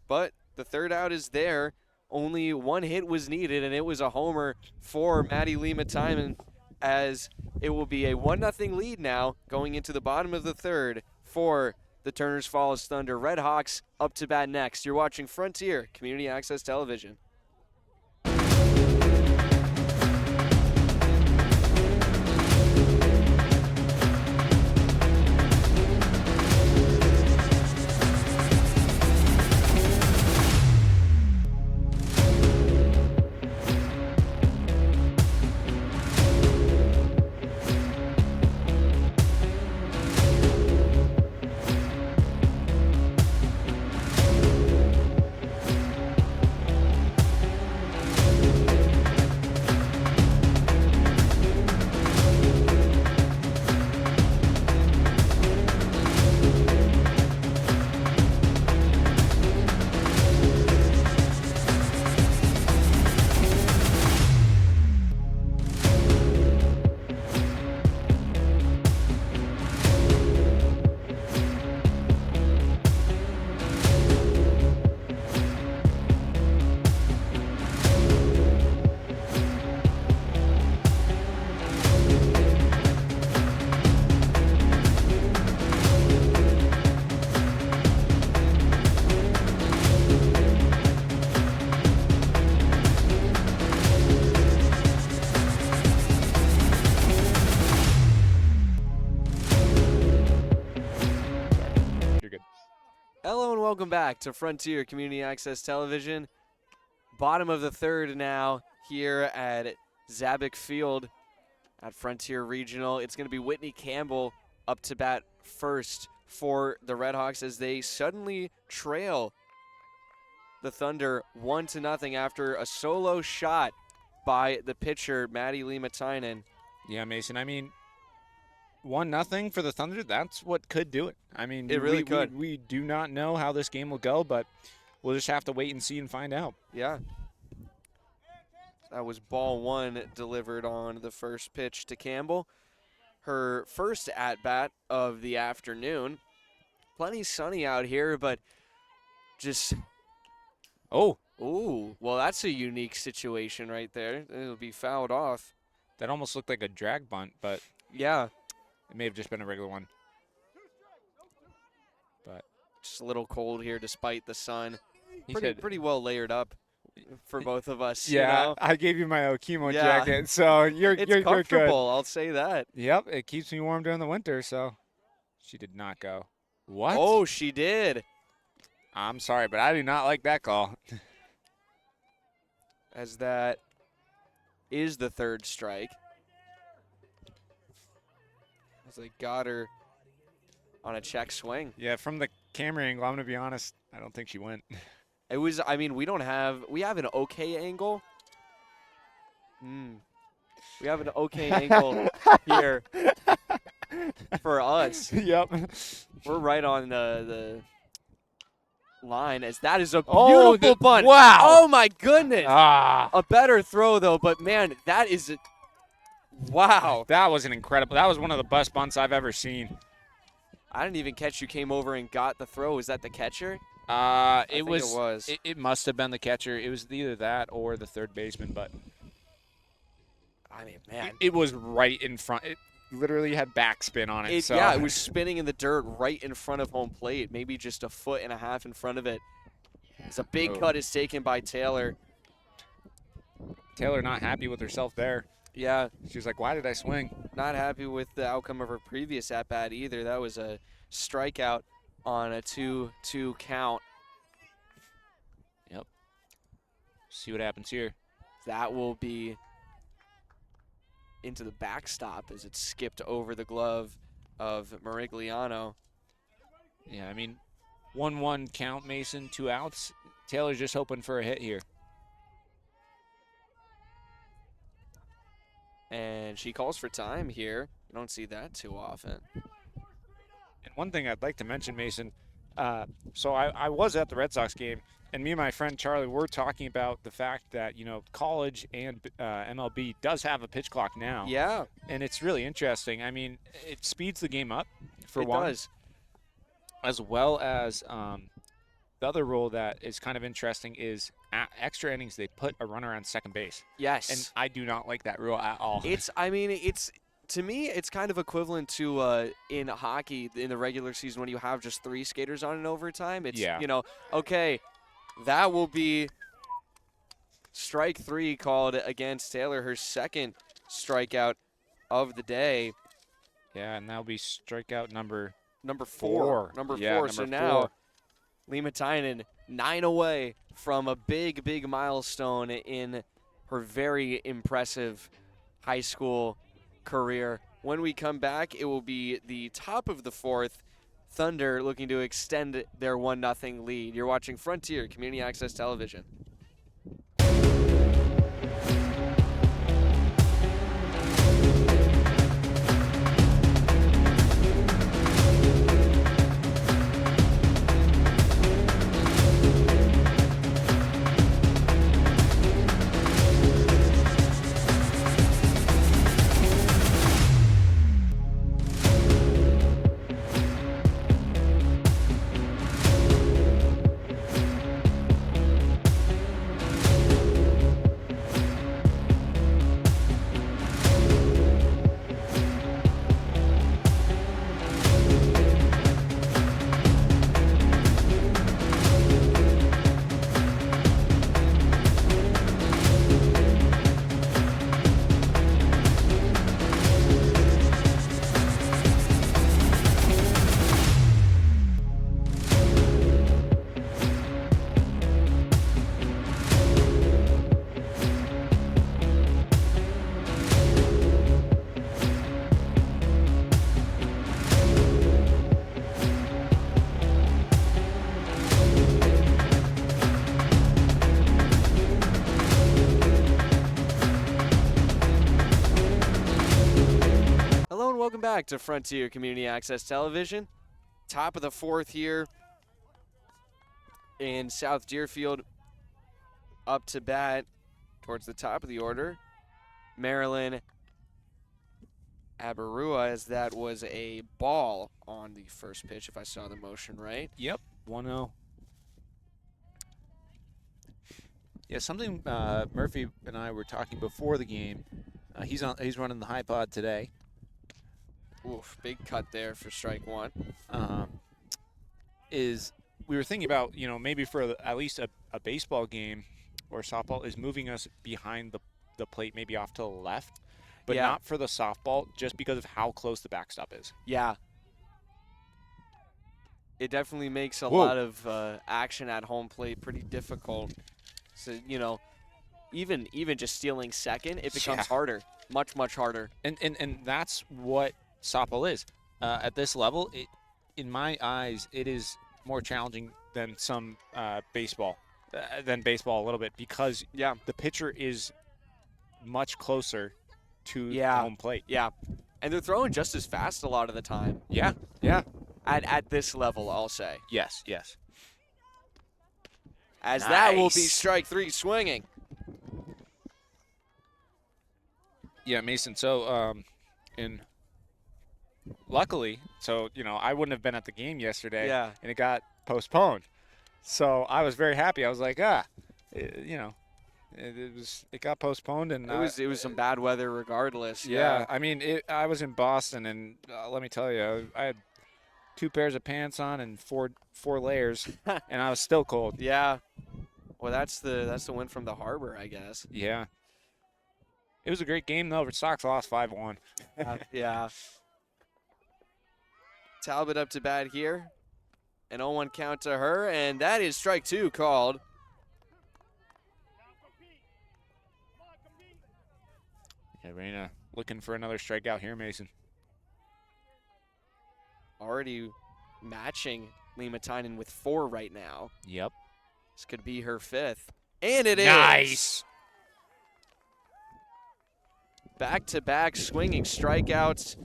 but the third out is there. Only one hit was needed, and it was a homer for Madi Liimantainen, as it will be a 1-0 lead now going into the bottom of the third for the Turners Falls Thunder. Red Hawks up to bat next. You're watching Frontier Community Access Television. Hello and welcome back to Frontier Community Access Television. Bottom of the third now here at Zabick Field at Frontier Regional. It's going to be Whitney Campbell up to bat first for the Redhawks as they suddenly trail the Thunder 1-0 after a solo shot by the pitcher, Madi Liimantainen. yeah, Mason. I mean, 1-0 for the Thunder. That's what could do it. I mean, It really could. We do not know how this game will go, but we'll just have to wait and see and find out. Yeah. That was ball one delivered on the first pitch to Campbell. Her first at-bat of the afternoon. Plenty sunny out here, but just, Oh, ooh, well, that's a unique situation right there. It'll be fouled off. that almost looked like a drag bunt, but Yeah, it may have just been a regular one. But just a little cold here despite the sun. he Pretty, said, pretty well layered up for both of us. yeah, you know? I gave you my Okemo Yeah. jacket, so you're It's you're comfortable, good. I'll say that. Yep, it keeps me warm during the winter, so she did not go. What? Oh, she did. I'm sorry, but I do not like that call. As that is the third strike. As they got her on a check swing. Yeah, from the camera angle, I'm going to be honest, I don't think she went. It was, I mean, we have an okay angle. We have an okay angle here for us. Yep. We're right on the line as that is a Oh, beautiful bunt. wow. Oh, my goodness. Ah, A better throw, though, but, man, that is a wow. that was an incredible. That was one of the best bunts I've ever seen. I didn't even catch you came over and got the throw. Was that the catcher? It think was. it was. It must have been the catcher. It was either that or the third baseman, but I mean, man. it was right in front. It literally had backspin on it. So Yeah, it was spinning in the dirt right in front of home plate, maybe just a foot and a half in front of it. It's a big Oh. cut is taken by Taylor. Taylor not happy with herself there. Yeah, She was like, "Why did I swing?" not happy with the outcome of her previous at-bat either. That was a strikeout on a 2-2 count. Yep. See what happens here. That will be into the backstop as it skipped over the glove of Marigliano. Yeah, I mean, 1-1 count, Mason, 2 outs. Taylor's just hoping for a hit here. And she calls for time here. You don't see that too often. And one thing I'd like to mention, Mason, So I was at the Red Sox game, and me and my friend Charlie were talking about the fact that, college and MLB does have a pitch clock now. Yeah, And it's really interesting. I mean, it speeds the game up, for it one. does. As well as the other rule that is kind of interesting is at extra innings, they put a runner on second base. Yes. And I do not like that rule at all. To me, it's kind of equivalent to in hockey in the regular season when you have just 3 skaters on in overtime. It's, okay, that will be strike 3 called against Taylor, her second strikeout of the day. Yeah, and that'll be strikeout number 4. Number 4. So now, 4. Liimantainen 9 away from a big, big milestone in her very impressive high school career. When we come back, it will be the top of the 4th. Thunder looking to extend their 1-0 lead. You're watching Frontier Community Access Television. Welcome back to Frontier Community Access Television. Top of the 4th here in South Deerfield. Up to bat towards the top of the order, Marilyn Abarua, as that was a ball on the first pitch, if I saw the motion right. Yep, 1-0. Yeah, something Murphy and I were talking before the game. He's running the high pod today. Oof, big cut there for strike 1. Is we were thinking about, maybe for at least a baseball game or softball is moving us behind the plate, maybe off to the left, but not for the softball, just because of how close the backstop is. Yeah. It definitely makes a lot of action at home plate pretty difficult. So, even just stealing second, it becomes harder, much, much harder. And that's what softball is. At this level, in my eyes, it is more challenging than some baseball a little bit, because the pitcher is much closer to the home plate. Yeah, and they're throwing just as fast a lot of the time. Yeah. At this level, I'll say. Yes. As that will be strike 3 swinging. Yeah, Mason. So, luckily, I wouldn't have been at the game yesterday. Yeah. And it got postponed. So I was very happy. I was like, it got postponed, and it was some bad weather regardless. Yeah. I mean, I was in Boston, and let me tell you, I had 2 pairs of pants on and four layers, and I was still cold. Yeah. Well, that's the win from the harbor, I guess. Yeah. It was a great game, though. The Sox lost 5-1. Yeah. Talbot up to bat here. An 0-1 count to her, and that is strike 2 called. Yeah, Raina looking for another strikeout here, Mason. Already matching Liimantainen with 4 right now. Yep. This could be her 5th. And it is. Back-to-back swinging strikeouts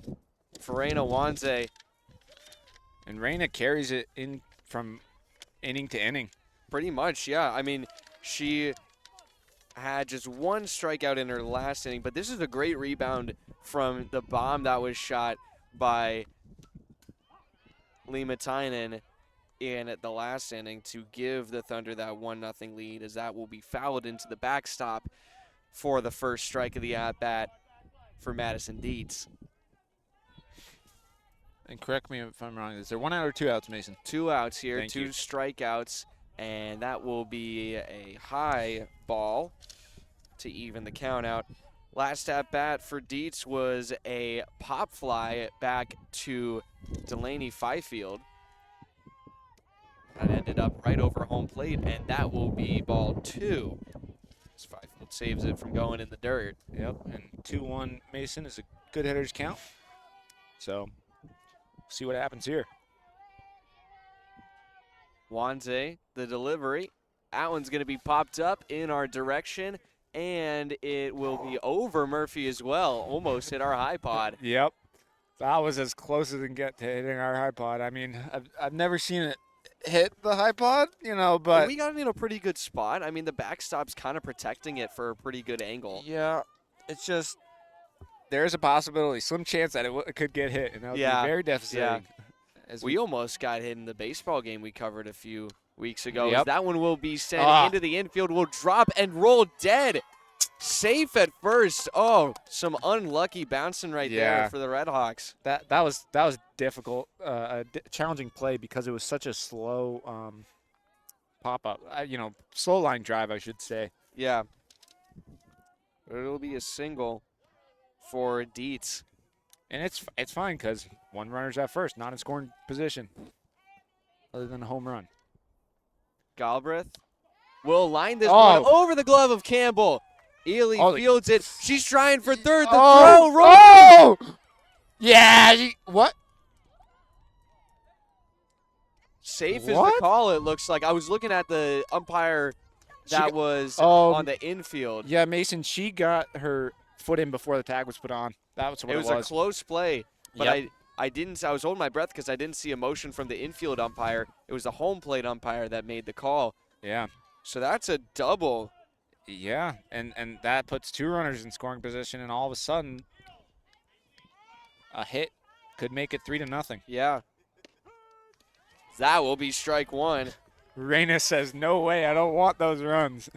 for Raina Wanze. And Raina carries it in from inning to inning. Pretty much, yeah. I mean, she had just one strikeout in her last inning, but this is a great rebound from the bomb that was shot by Liimantainen in the last inning to give the Thunder that 1-0 lead, as that will be fouled into the backstop for the first strike of the at-bat for Madison Dietz. And correct me if I'm wrong. Is there 1 out or 2 outs, Mason? 2 outs here, Thank 2 you. strikeouts, and that will be a high ball to even the count out. Last at bat for Dietz was a pop fly back to Delaney Fifield. That ended up right over home plate, and that will be ball 2. As Fifield saves it from going in the dirt. Yep, and 2-1 Mason is a good hitter's count. So, see what happens here. Wanze, the delivery. That one's going to be popped up in our direction, and it will be over Murphy as well. Almost hit our high pod. Yep. That was as close as it can get to hitting our high pod. I mean, I've never seen it hit the high pod, you know, but we got it in a pretty good spot. I mean, the backstop's kind of protecting it for a pretty good angle. yeah, it's just there's a possibility, slim chance that it could get hit, and that would be very devastating. As We almost got hit in the baseball game we covered a few weeks ago. Yep. That one will be sent into the infield, will drop and roll dead. Safe at first. Oh, some unlucky bouncing right there for the Redhawks. that was difficult, a challenging play because it was such a slow pop up, slow line drive, I should say. Yeah. It'll be a single for Dietz. And it's fine because one runner's at first, not in scoring position, other than a home run. Galbraith will line this one over the glove of Campbell. Ely fields it. She's trying for third. The throw. Roll. Oh! Yeah. What? Safe is the call, it looks like. I was looking at the umpire that was on the infield. Yeah, Mason, she got her foot in before the tag was put on. That was what it was. It was a close play, but I didn't. I was holding my breath because I didn't see a motion from the infield umpire. It was the home plate umpire that made the call. Yeah. So that's a double. Yeah, and that puts 2 runners in scoring position, and all of a sudden, a hit could make it 3-0. Yeah. That will be strike 1. Reyna says, "No way, I don't want those runs."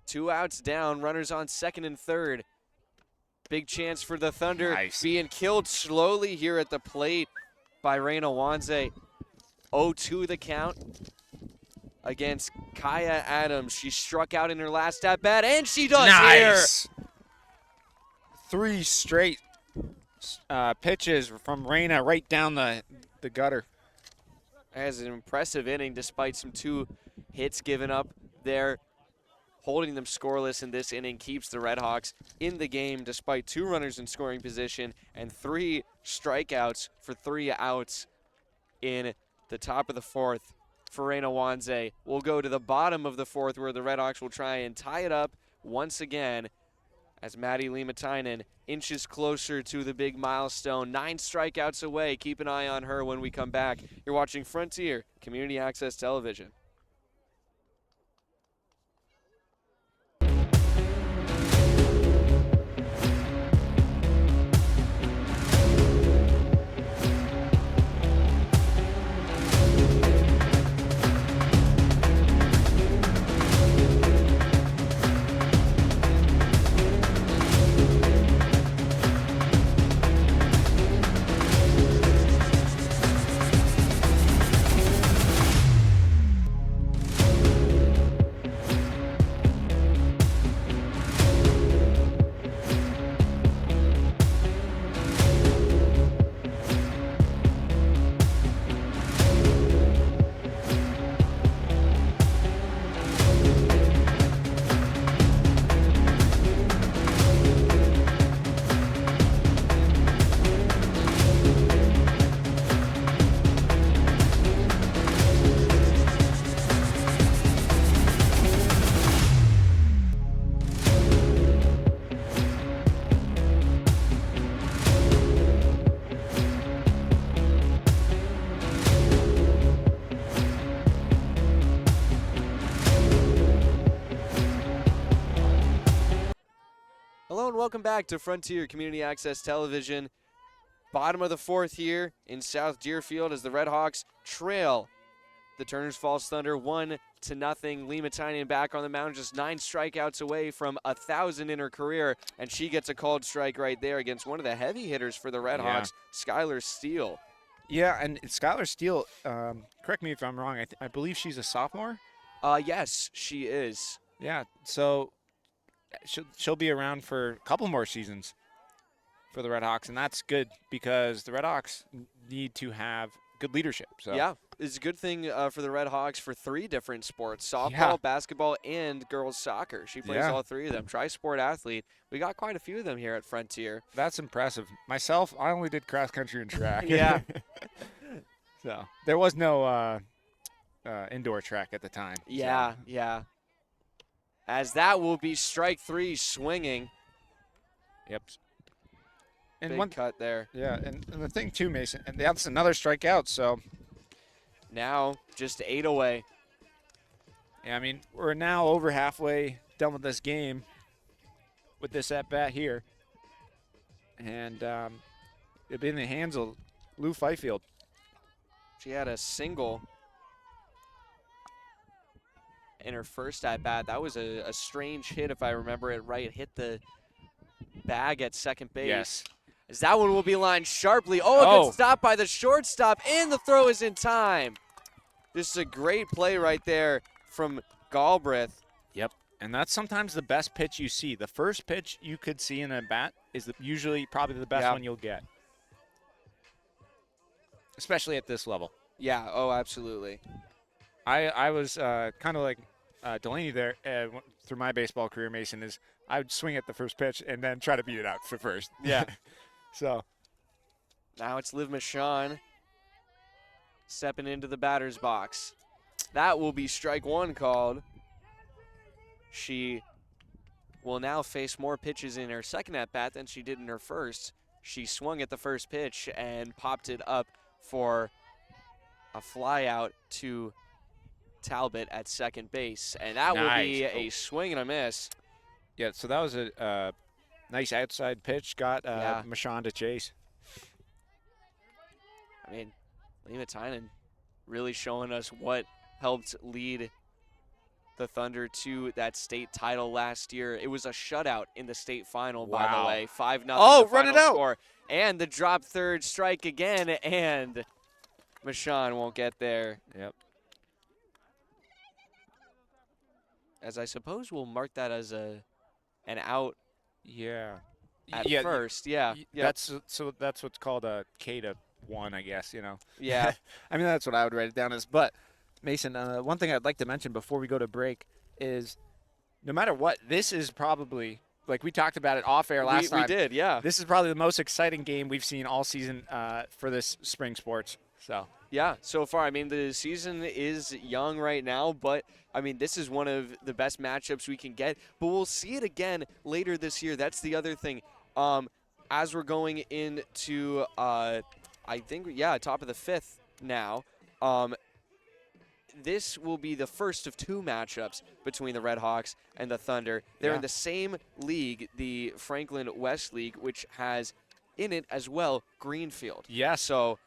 2 outs down, runners on second and third. Big chance for the Thunder, being killed slowly here at the plate by Reyna Wanze. 0-2 the count against Kaya Adams. She struck out in her last at-bat, and she does here. 3 straight pitches from Reyna right down the gutter. As an impressive inning despite some 2 hits given up there. Holding them scoreless in this inning keeps the Redhawks in the game despite 2 runners in scoring position and 3 strikeouts for 3 outs in the top of the 4th for Reyna Wanze. We'll go to the bottom of the 4th where the Redhawks will try and tie it up once again as Madi Liimantainen inches closer to the big milestone. 9 strikeouts away. Keep an eye on her when we come back. You're watching Frontier Community Access Television. welcome back to Frontier Community Access Television. Bottom of the fourth here in South Deerfield as the Red Hawks trail the Turners Falls Thunder 1-0. Liimantainen back on the mound, just 9 strikeouts away from 1,000 in her career, and she gets a called strike right there against one of the heavy hitters for the Red Hawks, Skylar Steele. Yeah, and Skylar Steele, correct me if I'm wrong, I believe she's a sophomore? Yes, she is. Yeah, so she'll be around for a couple more seasons for the Red Hawks, and that's good because the Red Hawks need to have good leadership. So. Yeah, it's a good thing for the Red Hawks for 3 different sports, softball, basketball, and girls soccer. She plays all 3 of them. Tri-sport athlete. We got quite a few of them here at Frontier. That's impressive. Myself, I only did cross country and track. Yeah. So there was no indoor track at the time. Yeah, yeah. As that will be strike 3 swinging. Yep. And Big one cut there. Yeah, and the thing too, Mason, and that's another strikeout. So now just 8 away. Yeah, I mean we're now over halfway done with this game, with this at bat here, and it'll be in the hands of Lou Fifield. She had a single in her first at bat. That was a strange hit, if I remember it right. It hit the bag at second base. Yes. As that one will be lined sharply. Oh, a good stop by the shortstop, and the throw is in time. This is a great play right there from Galbraith. Yep, and that's sometimes the best pitch you see. The first pitch you could see in a bat is usually probably the best one you'll get, especially at this level. Yeah, oh, absolutely. I was kind of like Delaney there through my baseball career, Mason, is I would swing at the first pitch and then try to beat it out for first. Yeah. So now it's Liv Michon stepping into the batter's box. That will be strike 1 called. She will now face more pitches in her second at-bat than she did in her first. She swung at the first pitch and popped it up for a fly out to Talbot at second base. And that will be a swing and a miss. Yeah, so that was a nice outside pitch, got Michon to chase. I mean, Liimantainen really showing us what helped lead the Thunder to that state title last year. It was a shutout in the state final, by the way. 5-0. Oh, run it out. Score. And the drop third strike again, and Michon won't get there. Yep. As I suppose we'll mark that as an out. Yeah. At first, yeah. That's what's called a K to 1, I guess, you know. Yeah. I mean, that's what I would write it down as. But, Mason, one thing I'd like to mention before we go to break is no matter what, this is probably, like we talked about it off air last time. We did, yeah. This is probably the most exciting game we've seen all season for this spring sports. So. Yeah, so far, I mean, the season is young right now, but, I mean, this is one of the best matchups we can get. But we'll see it again later this year. That's the other thing. As we're going into, I think, top of the 5th now, this will be the first of 2 matchups between the Red Hawks and the Thunder. They're in the same league, the Franklin West League, which has in it as well Greenfield. Yeah, so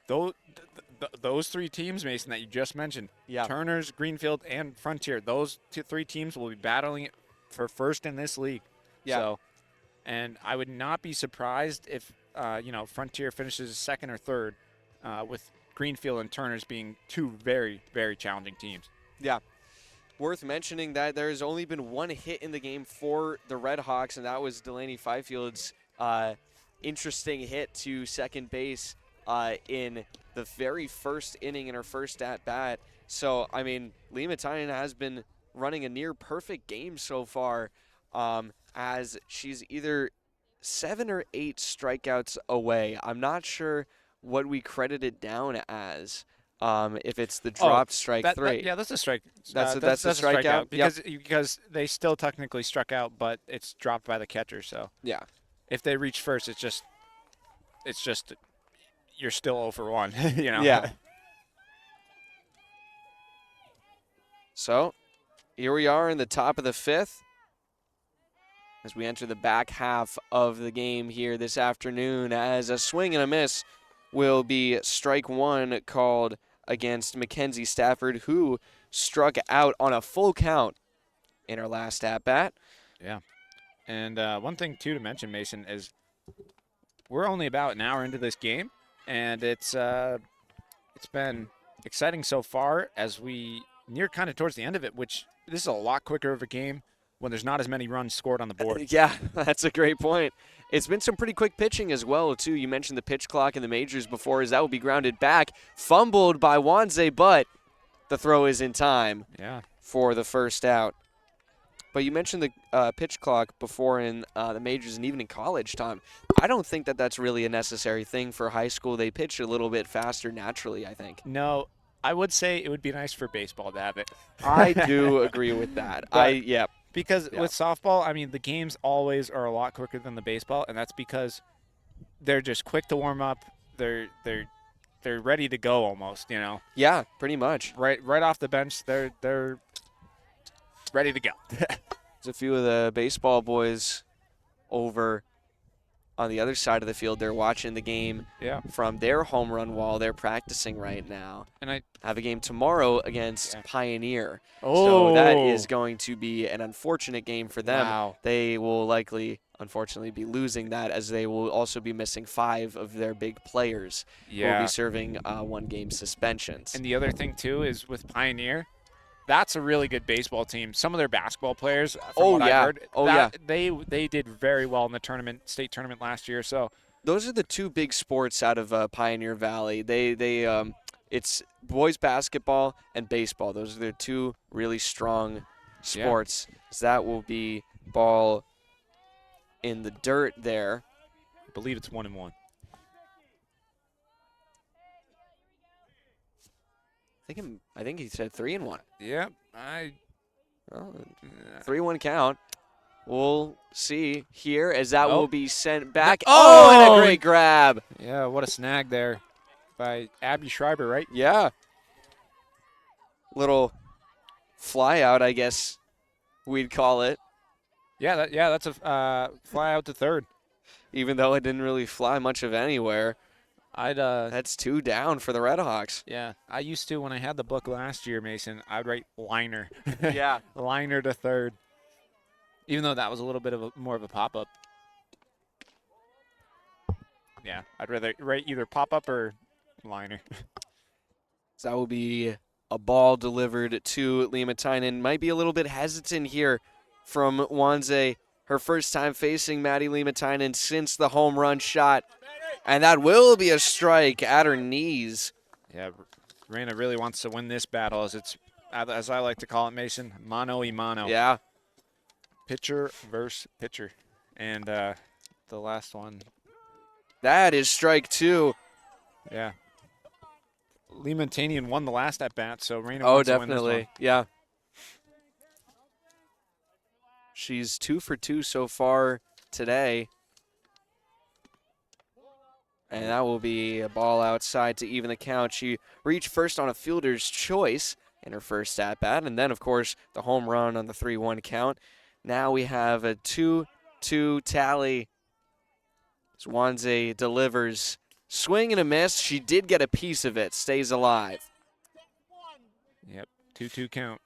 those 3 teams, Mason, that you just mentioned, yeah. Turners, Greenfield, and Frontier, those 3 teams will be battling it for first in this league. Yeah. So, and I would not be surprised if, Frontier finishes second or third with Greenfield and Turners being 2 very, very challenging teams. Yeah. Worth mentioning that there's only been 1 hit in the game for the Red Hawks, and that was Delaney Fifield's interesting hit to second base in the very first inning in her first at-bat. So, I mean, Liimantainen has been running a near-perfect game so far as she's either 7 or 8 strikeouts away. I'm not sure what we credit it down as, if it's the dropped strike 3. That's a strike. That's a strikeout? Because they still technically struck out, but it's dropped by the catcher. So yeah, if they reach first, it's just you're still 0 for 1. You know. Yeah. So here we are in the top of the 5th. as we enter the back half of the game here this afternoon, as a swing and a miss will be strike one called against Mackenzie Stafford, who struck out on a full count in her last at-bat. Yeah. And one thing, too, to mention, Mason, is we're only about an hour into this game, and it's been exciting so far as we near kind of towards the end of it, which this is a lot quicker of a game when there's not as many runs scored on the board. Yeah, that's a great point. It's been some pretty quick pitching as well, too. You mentioned the pitch clock in the majors before, as that will be grounded back. Fumbled by Wanze, but the throw is in time for the first out. But you mentioned the pitch clock before in the majors and even in college, Tom. I don't think that that's really a necessary thing for high school. They pitch a little bit faster naturally, I think. No, I would say it would be nice for baseball to have it. I do agree with that. Because with softball, I mean, the games always are a lot quicker than the baseball, and that's because they're just quick to warm up. They're ready to go almost, you know. Yeah, pretty much. Right off the bench, they're ready to go. There's a few of the baseball boys over on the other side of the field. They're watching the game from their home run wall. They're practicing right now. And I have a game tomorrow against Pioneer. So that is going to be an unfortunate game for them. Wow. They will likely, unfortunately, be losing that, as they will also be missing 5 of their big players who will be serving 1-game suspensions. And the other thing, too, is with Pioneer, that's a really good baseball team. Some of their basketball players, from what I heard, they did very well in the state tournament last year. So those are the 2 big sports out of Pioneer Valley. It's boys basketball and baseball. Those are their 2 really strong sports. So that will be ball in the dirt there. I believe it's 1-1. I think he said 3-1. Yeah, 3-1 count. We'll see here as that will be sent back. Oh, and a great grab. Yeah, what a snag there by Abby Schreiber, right? Yeah. Little fly out, I guess we'd call it. Yeah, that's a fly out to third. Even though it didn't really fly much of anywhere. That's 2 down for the Redhawks. Yeah, I used to, when I had the book last year, Mason, I'd write liner. Yeah. Liner to third. Even though that was a little bit of more of a pop-up. Yeah, I'd rather write either pop-up or liner. So that will be a ball delivered to Liimantainen. Might be a little bit hesitant here from Wanze. Her first time facing Madi Liimantainen since the home run shot. And that will be a strike at her knees. Yeah, Reina really wants to win this battle, as I like to call it, Mason, mano y mano. Yeah. Pitcher versus pitcher. And the last one. That is strike 2. Yeah. Liimantainen won the last at-bat, so Reina Oh, wants to win definitely. this one. Yeah. She's 2 for 2 so far today. And that will be a ball outside to even the count. She reached first on a fielder's choice in her first at-bat. And then, of course, the home run on the 3-1 count. Now we have a 2-2 tally. Wanze delivers. Swing and a miss. She did get a piece of it. Stays alive. Yep, 2-2 count.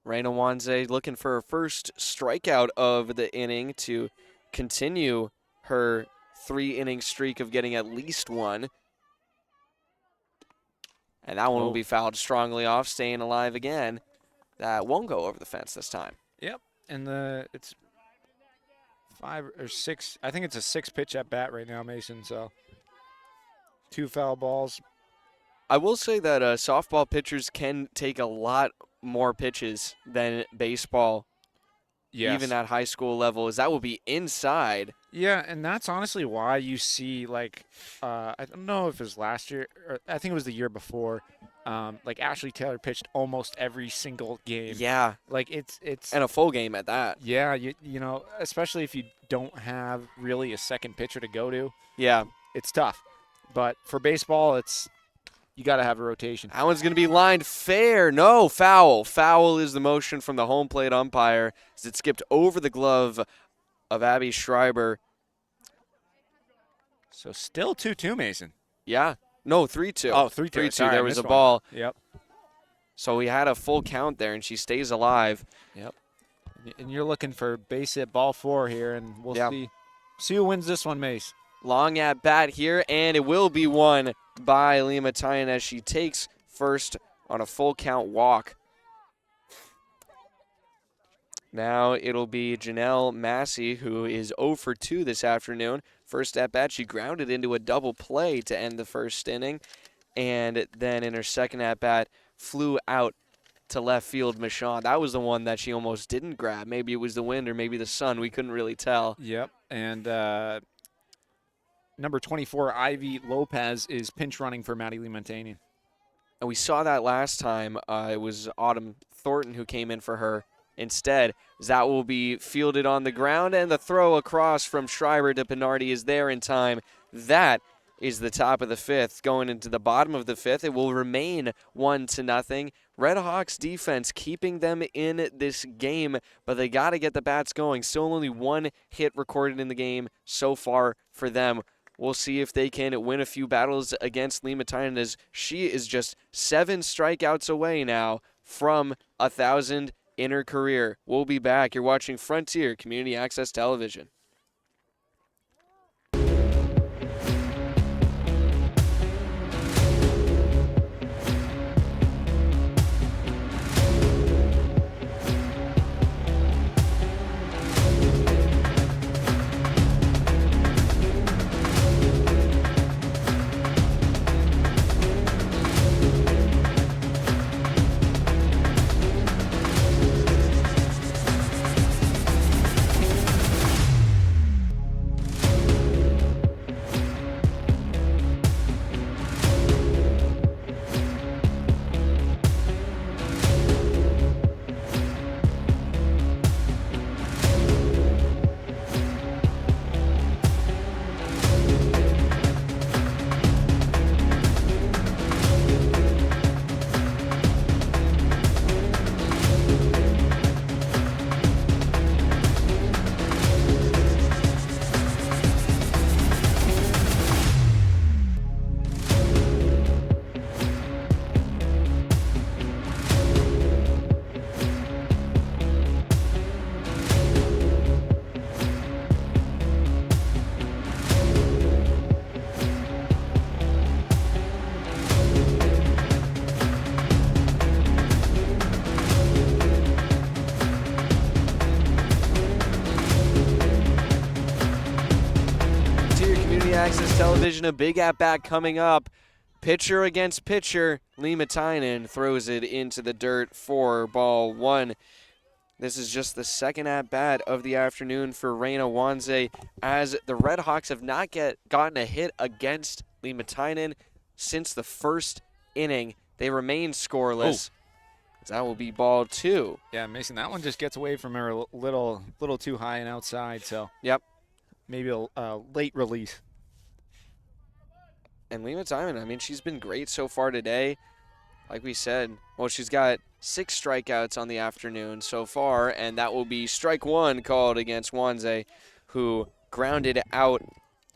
Reina Wanze looking for her first strikeout of the inning to continue her 3-inning streak of getting at least 1. And that one will be fouled strongly off, staying alive again. That won't go over the fence this time. Yep, and it's 5 or 6. I think it's a 6-pitch at bat right now, Mason. So 2 foul balls. I will say that softball pitchers can take a lot more pitches than baseball, even at high school level, as that will be inside. Yeah, and that's honestly why you see, like, I don't know if it was last year, or I think it was the year before, like Ashley Taylor pitched almost every single game. Yeah. Like, it's and a full game at that. Yeah, you know, especially if you don't have really a second pitcher to go to. Yeah. It's tough. But for baseball, it's you got to have a rotation. That one's going to be lined fair. No, foul. Foul is the motion from the home plate umpire as it skipped over the glove of Abby Schreiber. So still 2-2, Mason. Yeah. No, 3-2. Oh, 3-2. 3-2. Sorry, There I was a missed one. ball. Yep. So we had a full count there, and she stays alive. Yep. And you're looking for base hit ball 4 here, and we'll see who wins this one, Mace. Long at bat here, and it will be won by Liimantainen as she takes first on a full count walk. Now it'll be Janelle Massey, who is 0 for 2 this afternoon. First at bat, she grounded into a double play to end the first inning. And then in her second at bat, flew out to left field, Michon. That was the one that she almost didn't grab. Maybe it was the wind or maybe the sun. We couldn't really tell. Yep. And number 24, Ivy Lopez, is pinch running for Madi Liimantainen. And we saw that last time. It was Autumn Thornton who came in for her. Instead, that will be fielded on the ground, and the throw across from Schreiber to Pinardi is there in time. That is the top of the fifth. Going into the bottom of the fifth, it will remain 1-0. Red Hawks defense keeping them in this game, but they got to get the bats going. Still only 1 hit recorded in the game so far for them. We'll see if they can win a few battles against Liimantainen, as she is just 7 strikeouts away now from 1,000 in her career. We'll be back. You're watching Frontier Community Access Television. Access Television, a big at-bat coming up. Pitcher against pitcher. Liimantainen throws it into the dirt for ball 1. This is just the second at-bat of the afternoon for Reina Wanze, as the Red Hawks have not gotten a hit against Liimantainen since the first inning. They remain scoreless. That will be ball 2. Yeah, Mason, that one just gets away from her a little too high and outside, so yep, maybe a late release. And Liimantainen, I mean, she's been great so far today. Like we said, well, she's got 6 strikeouts on the afternoon so far, and that will be strike 1 called against Wanze, who grounded out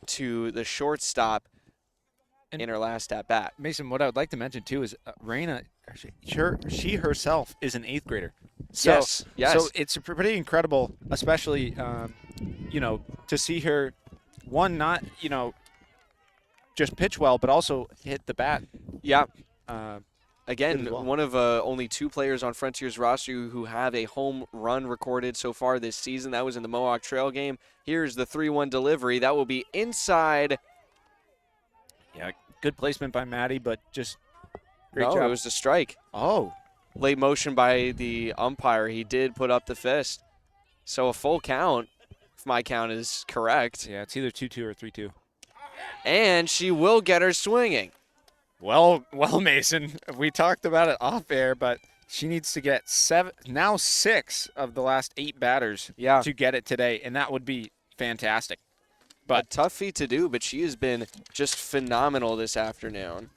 to the shortstop in her last at-bat. Mason, what I would like to mention, too, is Reina, she herself is an 8th grader. So, yes. So it's pretty incredible, especially, to see her, not, just pitch well, but also hit the bat. Yeah. Again, well. one of only 2 players on Frontier's roster who have a home run recorded so far this season. That was in the Mohawk Trail game. Here's the 3-1 delivery. That will be inside. Yeah, good placement by Maddie, but just great job. No, it was a strike. Oh. Late motion by the umpire. He did put up the fist. So a full count, if my count is correct. Yeah, it's either 2-2 or 3-2. And she will get her swinging. Well, Mason, we talked about it off air, but she needs to get 6 of the last 8 batters to get it today, and that would be fantastic. But a tough feat to do, but she has been just phenomenal this afternoon.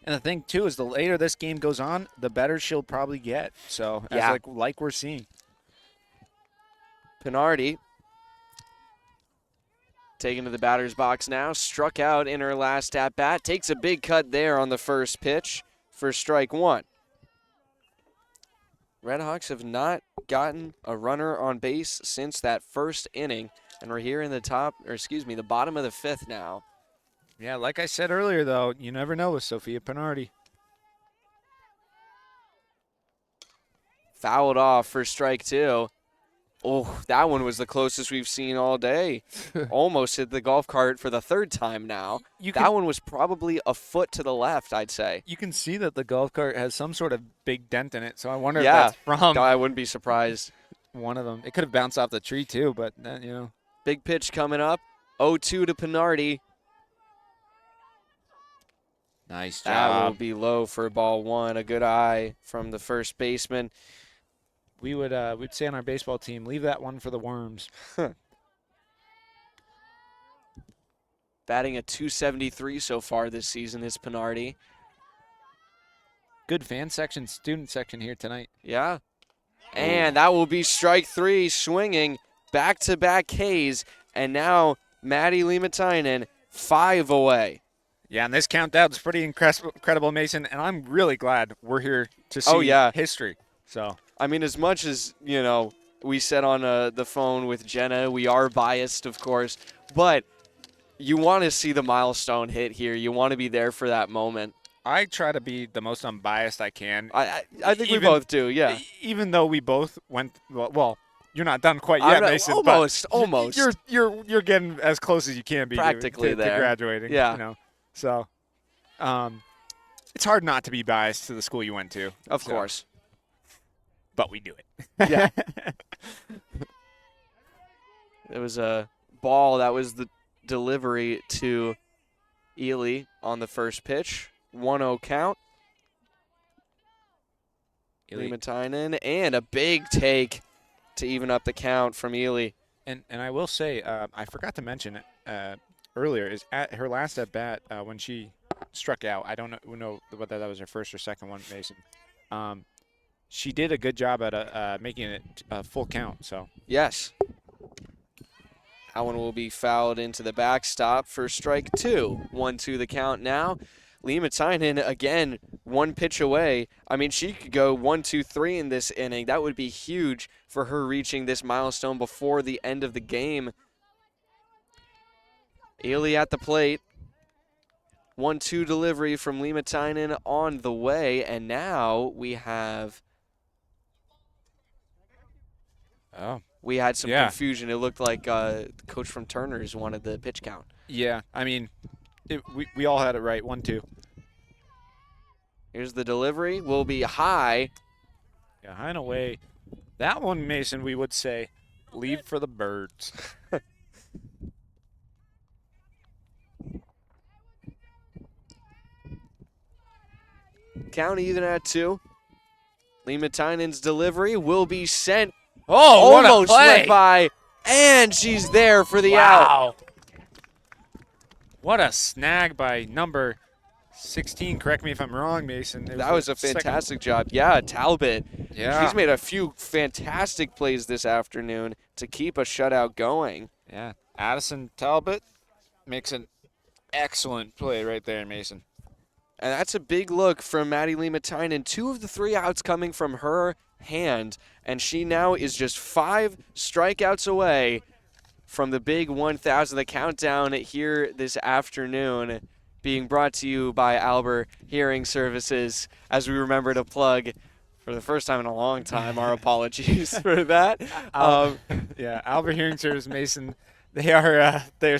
And the thing, too, is the later this game goes on, the better she'll probably get. So, Yeah. like we're seeing. Pinardi taken to the batter's box now. Struck out in her last at-bat. Takes a big cut there on the first pitch for strike one. Redhawks have not gotten a runner on base since that first inning. And we're here in the the bottom of the fifth now. Yeah, like I said earlier, though, you never know with Sophia Pinardi. Fouled off for strike two. Oh, that one was the closest we've seen all day. Almost hit the golf cart for the third time now. That one was probably a foot to the left, I'd say. You can see that the golf cart has some sort of big dent in it, so I wonder if that's from I wouldn't be surprised. one of them. It could have bounced off the tree, too, but, you know. Big pitch coming up. 0-2 to Pinardi. Nice That will be low for ball one. A good eye from the first baseman. We'd say on our baseball team, leave that one for the worms. Batting at .273 so far this season is Pinardi. Good fan section, student section here tonight. Yeah. And that will be strike three, swinging back-to-back Ks. And now Madi Liimantainen 5 away. Yeah, and this countdown's pretty incredible, Mason, and I'm really glad we're here to see history. So, I mean, as much as, we said on the phone with Jenna, we are biased, of course, but you want to see the milestone hit here. You want to be there for that moment. I try to be the most unbiased I can. I think we both do, yeah. Even though we both went, well, you're not done quite yet, Mason. Almost. You're getting as close as you can be practically to there. Graduating. Yeah. So, it's hard not to be biased to the school you went to. Of course. But we do it. Yeah. It was a ball that was the delivery to Ely on the first pitch. 1-0 count. Liimantainen, and a big take to even up the count from Ely. And I will say, I forgot to mention it earlier, is at her last at bat when she struck out. I don't know whether that was her first or second one, Mason. She did a good job at making it a full count. So yes, that one will be fouled into the backstop for strike two. 1-2 the count now. Liimantainen again, one pitch away. I mean, she could go 1-2-3 in this inning. That would be huge for her reaching this milestone before the end of the game. Ely at the plate. 1-2 delivery from Liimantainen on the way, and now we have. We had some confusion. It looked like the coach from Turner's wanted the pitch count. Yeah, I mean, we all had it right. 1-2. Here's the delivery. Will be high. Yeah, high and away. That one, Mason, we would say, leave for the birds. Count even at 2. Liimantainen's delivery will be sent. Oh, what almost a play. went by, and she's there for the out. What a snag by number 16. Correct me if I'm wrong, Mason. That was a fantastic job. Yeah, Talbot. Yeah. She's made a few fantastic plays this afternoon to keep a shutout going. Yeah. Addison Talbot makes an excellent play right there, Mason. And that's a big look from Madi Liimantainen. 2 of the 3 outs coming from her hand, and she now is just 5 strikeouts away from the big 1,000. The countdown here this afternoon being brought to you by Albert Hearing Services. As we remember to plug for the first time in a long time, our apologies for that. Yeah, Albert Hearing Services, Mason. They are they're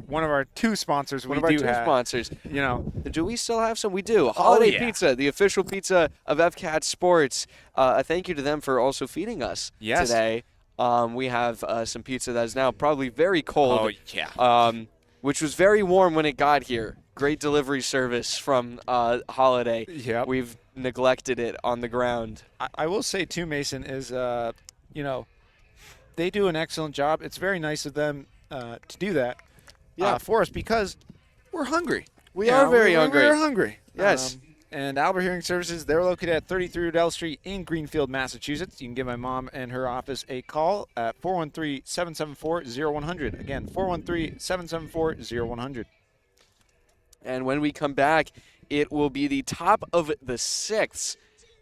one of our 2 sponsors. One of our 2 sponsors. You know, do we still have some? We do. Holiday Pizza, the official pizza of FCAT Sports. A thank you to them for also feeding us today. We have some pizza that is now probably very cold. Oh, yeah. Which was very warm when it got here. Great delivery service from Holiday. Yep. We've neglected it on the ground. I will say, too, Mason, is, they do an excellent job. It's very nice of them to do that for us because we're hungry. We are very hungry. We're hungry. Yes. And Albert Hearing Services, they're located at 33 Odell Street in Greenfield, Massachusetts. You can give my mom and her office a call at 413-774-0100. Again, 413-774-0100. And when we come back, it will be the top of the 6th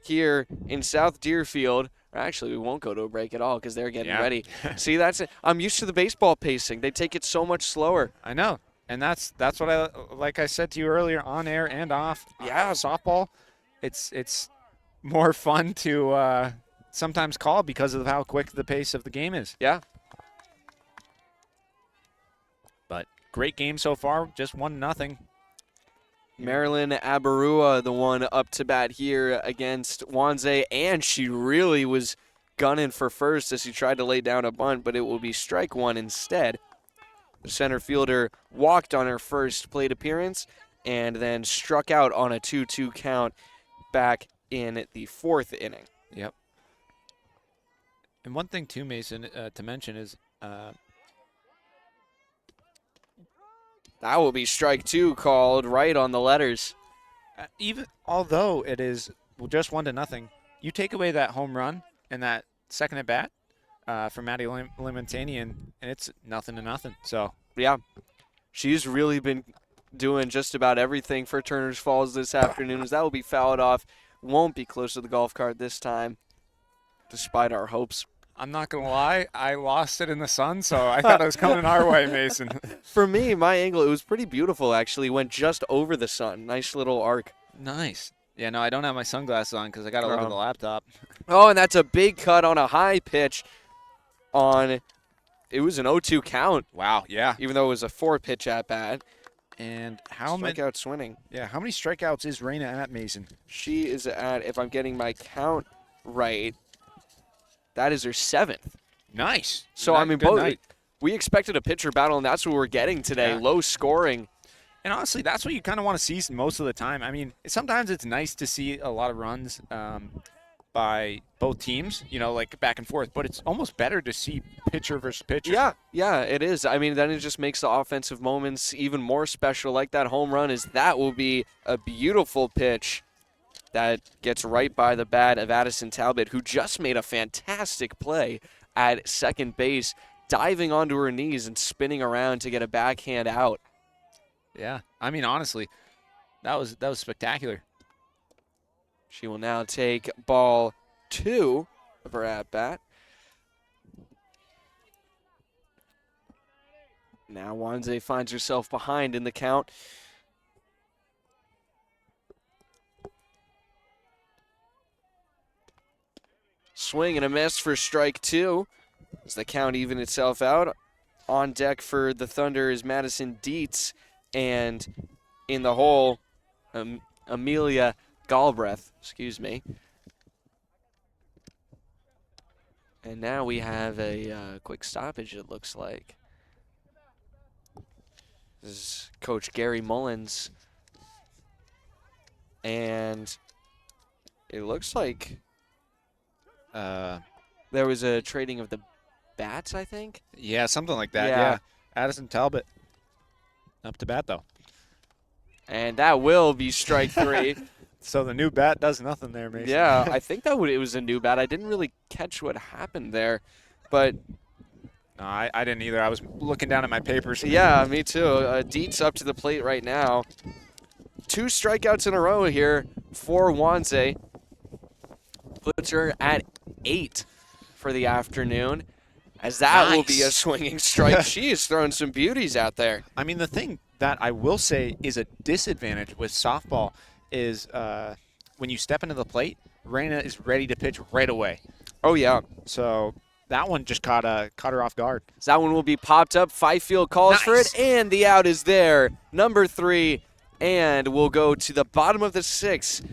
here in South Deerfield. Actually, we won't go to a break at all because they're getting ready. See, that's it. I'm used to the baseball pacing. They take it so much slower. I know. And that's what I, like I said to you earlier, on air and off. Yeah. Softball, it's more fun to sometimes call because of how quick the pace of the game is. Yeah. But great game so far, just 1-0. Marilyn Abarua, the one up to bat here against Wanze, and she really was gunning for first as she tried to lay down a bunt, but it will be strike one instead. The center fielder walked on her first plate appearance and then struck out on a 2-2 count back in the 4th inning. Yep. And one thing too, Mason, to mention is that will be strike 2 called right on the letters. even although it is just 1-0, you take away that home run and that second at bat from Madi Liimantainen, and it's 0-0. So yeah, she's really been doing just about everything for Turner's Falls this afternoon. As that will be fouled off, won't be close to the golf cart this time, despite our hopes. I'm not gonna lie, I lost it in the sun, so I thought it was coming our way, Mason. For me, my angle, it was pretty beautiful actually. Went just over the sun. Nice little arc. Nice. Yeah, no, I don't have my sunglasses on because I got to look at the laptop. Oh, and that's a big cut on a high pitch on, it was an 0-2 count. Wow, yeah. Even though it was a 4-pitch at bat. And how many strikeout swinging? Yeah, how many strikeouts is Raina at, Mason? She is at, if I'm getting my count right, that is her 7th. Nice. So I mean, we expected a pitcher battle, and that's what we're getting today. Yeah. Low scoring. And honestly, that's what you kind of want to see most of the time. I mean, sometimes it's nice to see a lot of runs by both teams, you know, like back and forth. But it's almost better to see pitcher versus pitcher. Yeah, it is. I mean, then it just makes the offensive moments even more special. Like that home run, is that will be a beautiful pitch that gets right by the bat of Addison Talbot, who just made a fantastic play at second base, diving onto her knees and spinning around to get a backhand out. Yeah, I mean, honestly, that was spectacular. She will now take ball 2 of her at-bat. Now Wanze finds herself behind in the count. Swing and a miss for strike 2 as the count even itself out. On deck for the Thunder is Madison Dietz, and in the hole, Amelia Galbraith, excuse me. And now we have a quick stoppage, it looks like. This is Coach Gary Mullins. And it looks like there was a trading of the bats, I think? Yeah, something like that, Yeah. yeah. Addison Talbot up to bat, though. And that will be strike 3. So the new bat does nothing there, Mason. Yeah, I think it was a new bat. I didn't really catch what happened there, but No, I didn't either. I was looking down at my papers. yeah, me too. Dietz up to the plate right now. 2 strikeouts in a row here for Wanze. Puts her at 8 for the afternoon, as that will be a swinging strike. She is throwing some beauties out there. I mean, the thing that I will say is a disadvantage with softball is when you step into the plate, Raina is ready to pitch right away. Oh, yeah. So that one just caught her off guard. So that one will be popped up. Fifield calls for it, and the out is there. Number 3, and we'll go to the bottom of the 6th.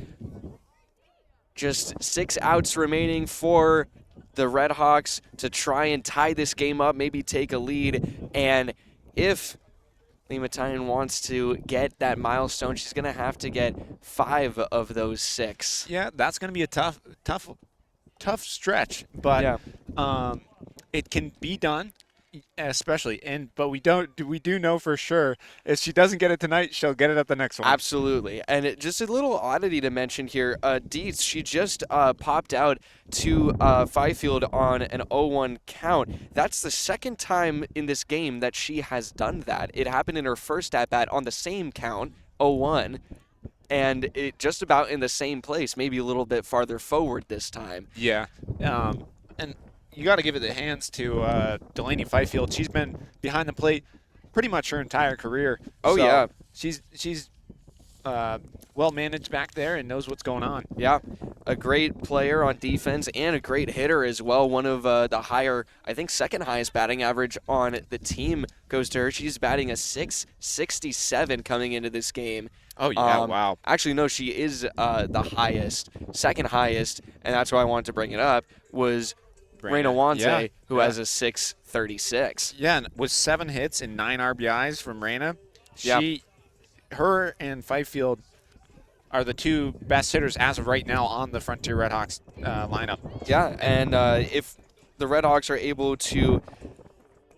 Just 6 outs remaining for the Red Hawks to try and tie this game up, maybe take a lead. And if Liimantainen wants to get that milestone, she's going to have to get 5 of those 6. Yeah, that's going to be a tough stretch, but yeah. It can be done. Especially, but we do know for sure if she doesn't get it tonight, she'll get it at the next one. Absolutely. And just a little oddity to mention here, Dietz, she just popped out to Fifield on an 0-1 count. That's the second time in this game that she has done that. It happened in her first at-bat on the same count, 0-1, and it just about in the same place, maybe a little bit farther forward this time. Yeah, and you got to give it the hands to Delaney Fifield. She's been behind the plate pretty much her entire career. Oh, so yeah. She's well managed back there and knows what's going on. Yeah, a great player on defense and a great hitter as well. One of the higher, I think, second highest batting average on the team goes to her. She's batting a .667 coming into this game. Oh, yeah, wow. Actually, no, she is the highest, second highest, and that's why I wanted to bring it up, was Reina Wanze, who has a .636. Yeah, and with 7 hits and 9 RBIs from Reina, her and Fifield are the two best hitters as of right now on the Frontier Redhawks lineup. Yeah, and if the Redhawks are able to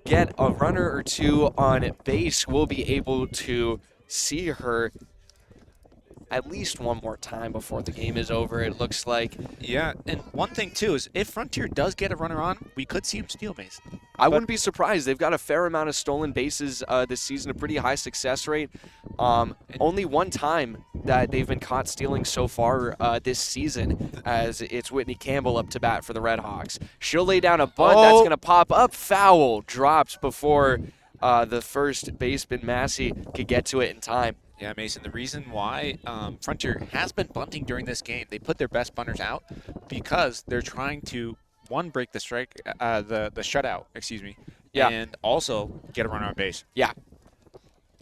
get a runner or two on base, we'll be able to see her at least one more time before the game is over, it looks like. Yeah, and one thing, too, is if Frontier does get a runner on, we could see him steal base. I wouldn't be surprised. They've got a fair amount of stolen bases this season, a pretty high success rate. Only one time that they've been caught stealing so far this season, as it's Whitney Campbell up to bat for the Redhawks. She'll lay down a bunt. That's going to pop up. Foul. Drops before the first baseman, Massey, could get to it in time. Yeah, Mason, the reason why Frontier has been bunting during this game, they put their best bunters out because they're trying to, one, break the the shutout, and also get a runner on base. Yeah.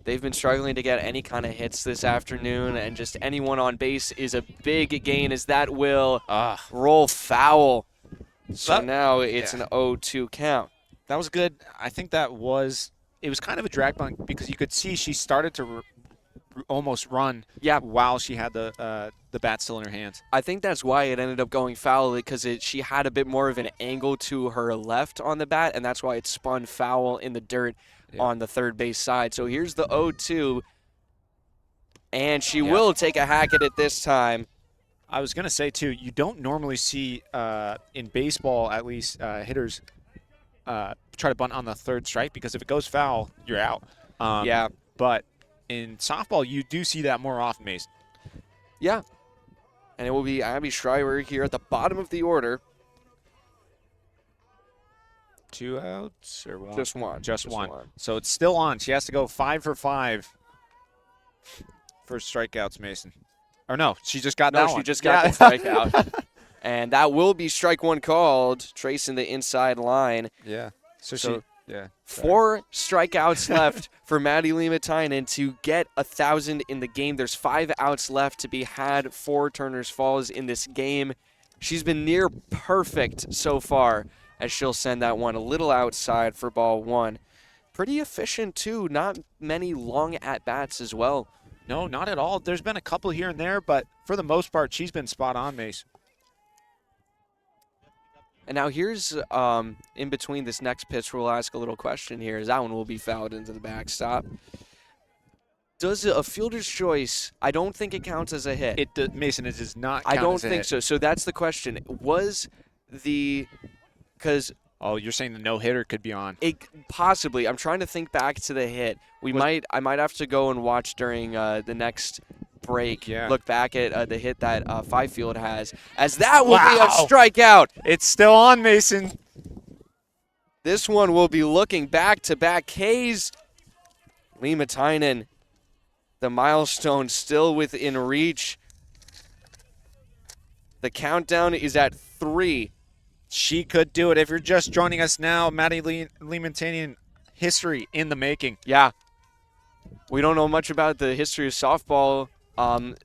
They've been struggling to get any kind of hits this afternoon, and just anyone on base is a big gain, as that will roll foul. So now it's an 0-2 count. That was good. I think it was kind of a drag bunt because you could see she started to almost run while she had the bat still in her hands. I think that's why it ended up going foul, because she had a bit more of an angle to her left on the bat, and that's why it spun foul in the dirt on the third base side. So here's the 0-2, and she will take a hack at it this time. I was going to say, too, you don't normally see, in baseball at least, hitters try to bunt on the third strike, because if it goes foul, you're out. But in softball, you do see that more often, Mason. Yeah. And it will be Abby Schreiber here at the bottom of the order. 2 outs or one? Just one. So it's still on. She has to go 5 for 5 for strikeouts, Mason. Or no, she just got that one. No, she just got the strikeout. And that will be strike one called, tracing the inside line. Yeah. So 4 strikeouts left for Madi Liimantainen to get 1,000 in the game. There's 5 outs left to be had for Turner's Falls in this game. She's been near perfect so far, as she'll send that one a little outside for ball 1. Pretty efficient, too. Not many long at-bats as well. No, not at all. There's been a couple here and there, but for the most part, she's been spot on, Mace. And now here's, in between this next pitch, we'll ask a little question here, as that one will be fouled into the backstop. Does a fielder's choice, I don't think it counts as a hit. Mason, it does not count I don't as a think hit. so. So that's the question. Oh, you're saying the no-hitter could be on. Possibly. I'm trying to think back to the hit. I might have to go and watch during the next break. Yeah. Look back at the hit that Fifield has, as that will be a strikeout. It's still on, Mason. This one will be looking back-to-back Ks. Liimantainen, the milestone still within reach. The countdown is at 3. She could do it. If you're just joining us now, Madi Liimantainen, history in the making. Yeah. We don't know much about the history of softball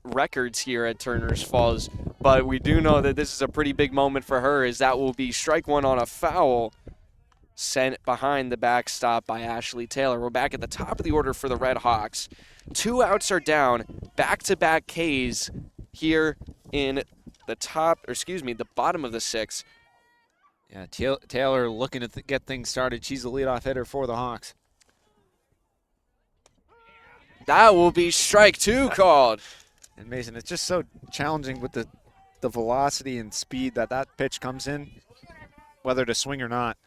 records here at Turner's Falls, but we do know that this is a pretty big moment for her, as that will be strike one on a foul sent behind the backstop by Ashley Taylor. We're back at the top of the order for the Red Hawks. 2 outs are down, back-to-back Ks here in the bottom of the 6th. Yeah, Taylor looking to get things started. She's the leadoff hitter for the Hawks. That will be strike 2 called. And Mason, it's just so challenging with the velocity and speed that pitch comes in, whether to swing or not.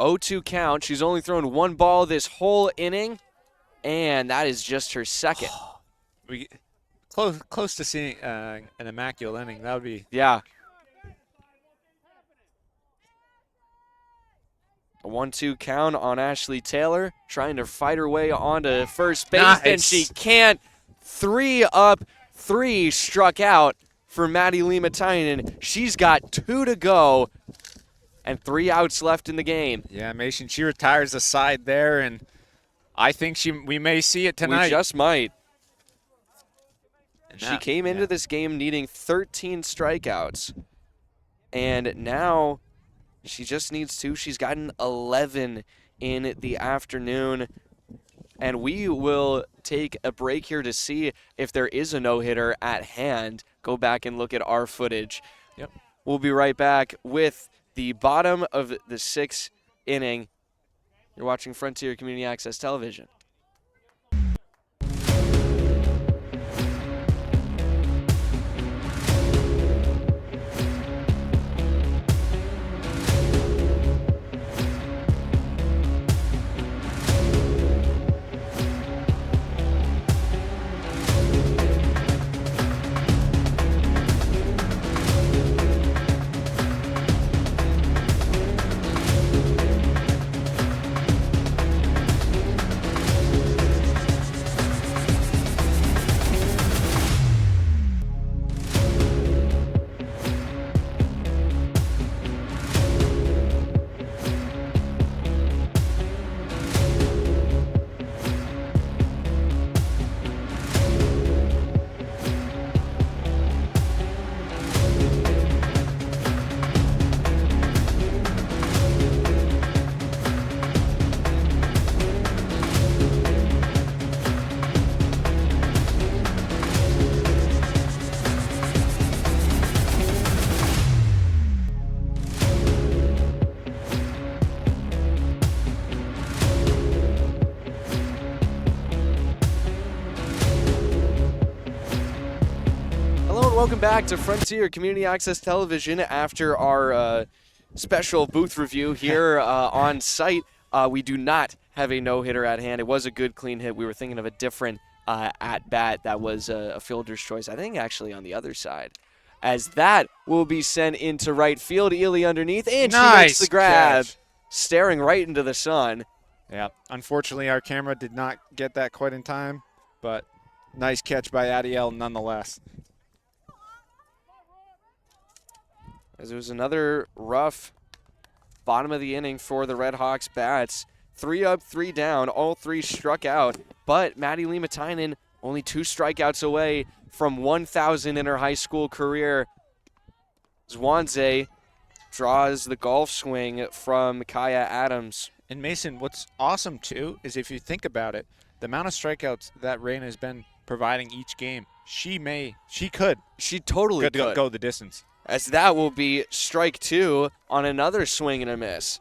0-2 count. She's only thrown 1 ball this whole inning, and that is just her second. We close to seeing an immaculate inning. That would be. Yeah. A 1-2 count on Ashley Taylor, trying to fight her way onto first base, and she can't. 3 up, 3 struck out for Madi Liimantainen. She's got 2 to go and 3 outs left in the game. Yeah, Mason, she retires the side there, and I think we may see it tonight. We just might. And she came into this game needing 13 strikeouts, and now she just needs 2. She's gotten 11 in the afternoon. And we will take a break here to see if there is a no-hitter at hand. Go back and look at our footage. Yep. We'll be right back with the bottom of the 6th inning. You're watching Frontier Community Access Television. Welcome back to Frontier Community Access Television after our special booth review here on site. We do not have a no-hitter at hand. It was a good, clean hit. We were thinking of a different at-bat that was a fielder's choice, I think actually on the other side. As that will be sent into right field. Ely underneath, and she makes the grab, staring right into the sun. Yeah, unfortunately our camera did not get that quite in time, but nice catch by Adiel nonetheless. As it was another rough bottom of the inning for the Red Hawks bats. 3 up, 3 down, all 3 struck out, but Madi Liimantainen only 2 strikeouts away from 1,000 in her high school career. Zwanze draws the golf swing from Kaya Adams. And Mason, what's awesome too is if you think about it, the amount of strikeouts that Raina has been providing each game, she totally could go the distance. As that will be strike 2 on another swing and a miss.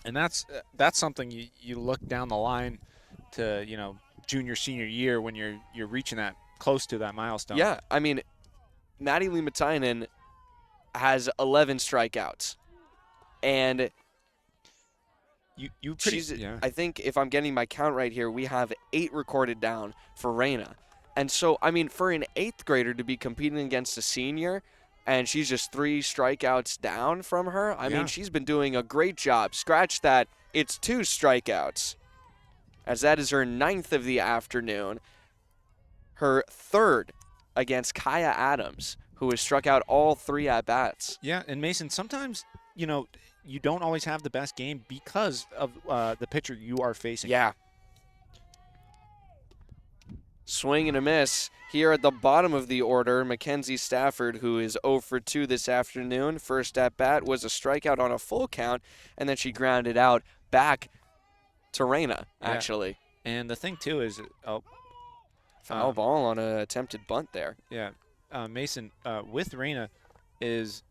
And that's something you look down the line to, junior, senior year when you're reaching that close to that milestone. Yeah, I mean, Madi Liimantainen has 11 strikeouts. And I think if I'm getting my count right here, we have 8 recorded down for Raina. And so, I mean, for an 8th grader to be competing against a senior, and she's just 3 strikeouts down from her. I mean, she's been doing a great job. Scratch that, it's 2 strikeouts, as that is her 9th of the afternoon. Her 3rd against Kaya Adams, who has struck out all 3 at-bats. Yeah, and Mason, sometimes, you don't always have the best game because of the pitcher you are facing. Yeah. Swing and a miss here at the bottom of the order. Mackenzie Stafford, who is 0 for 2 this afternoon. First at bat was a strikeout on a full count, and then she grounded out back to Raina, actually. And the thing, too, is foul ball on an attempted bunt there. Yeah. Mason, with Raina, is,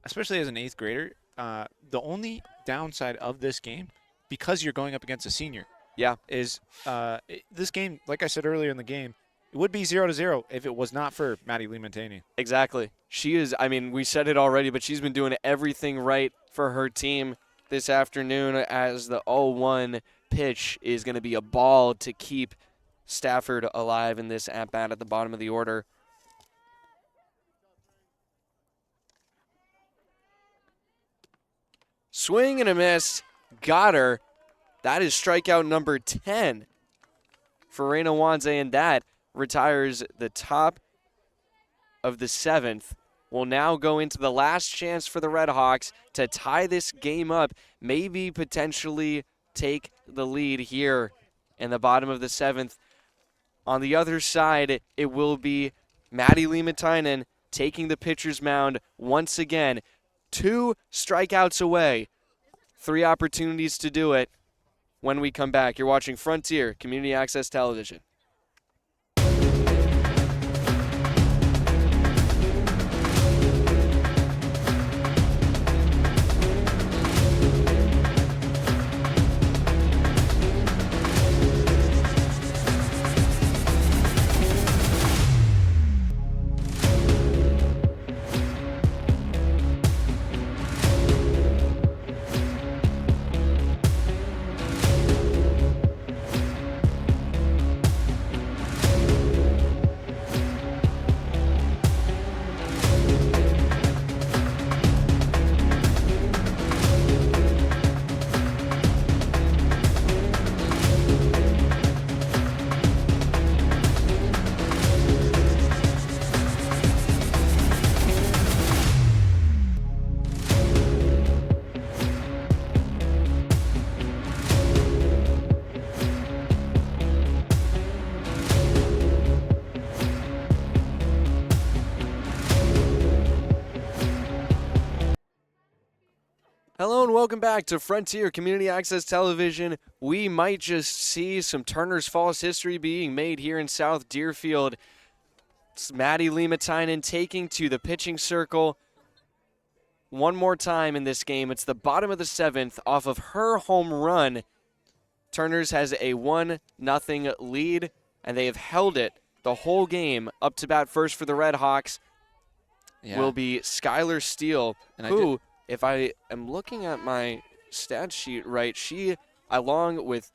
especially as an 8th grader, the only downside of this game, because you're going up against a senior, is this game, like I said earlier in the game, it would be 0-0 if it was not for Madi Liimantainen. Exactly. She is, I mean, we said it already, but she's been doing everything right for her team this afternoon, as the 0-1 pitch is going to be a ball to keep Stafford alive in this at-bat at the bottom of the order. Swing and a miss. Got her. That is strikeout number 10 for Reina Wanze, and that retires the top of the 7th. Will now go into the last chance for the Red Hawks to tie this game up, maybe potentially take the lead here in the bottom of the 7th. On the other side, it will be Madi Liimantainen taking the pitcher's mound once again. 2 strikeouts away. 3 opportunities to do it. When we come back, you're watching Frontier Community Access Television. Hello and welcome back to Frontier Community Access Television. We might just see some Turner's Falls history being made here in South Deerfield. It's Madi Liimantainen taking to the pitching circle one more time in this game. It's the bottom of the 7th off of her home run. Turner's has a 1-0 lead, and they have held it the whole game. Up to bat first for the Red Hawks will be Skylar Steele, who, if I am looking at my stat sheet right, she, along with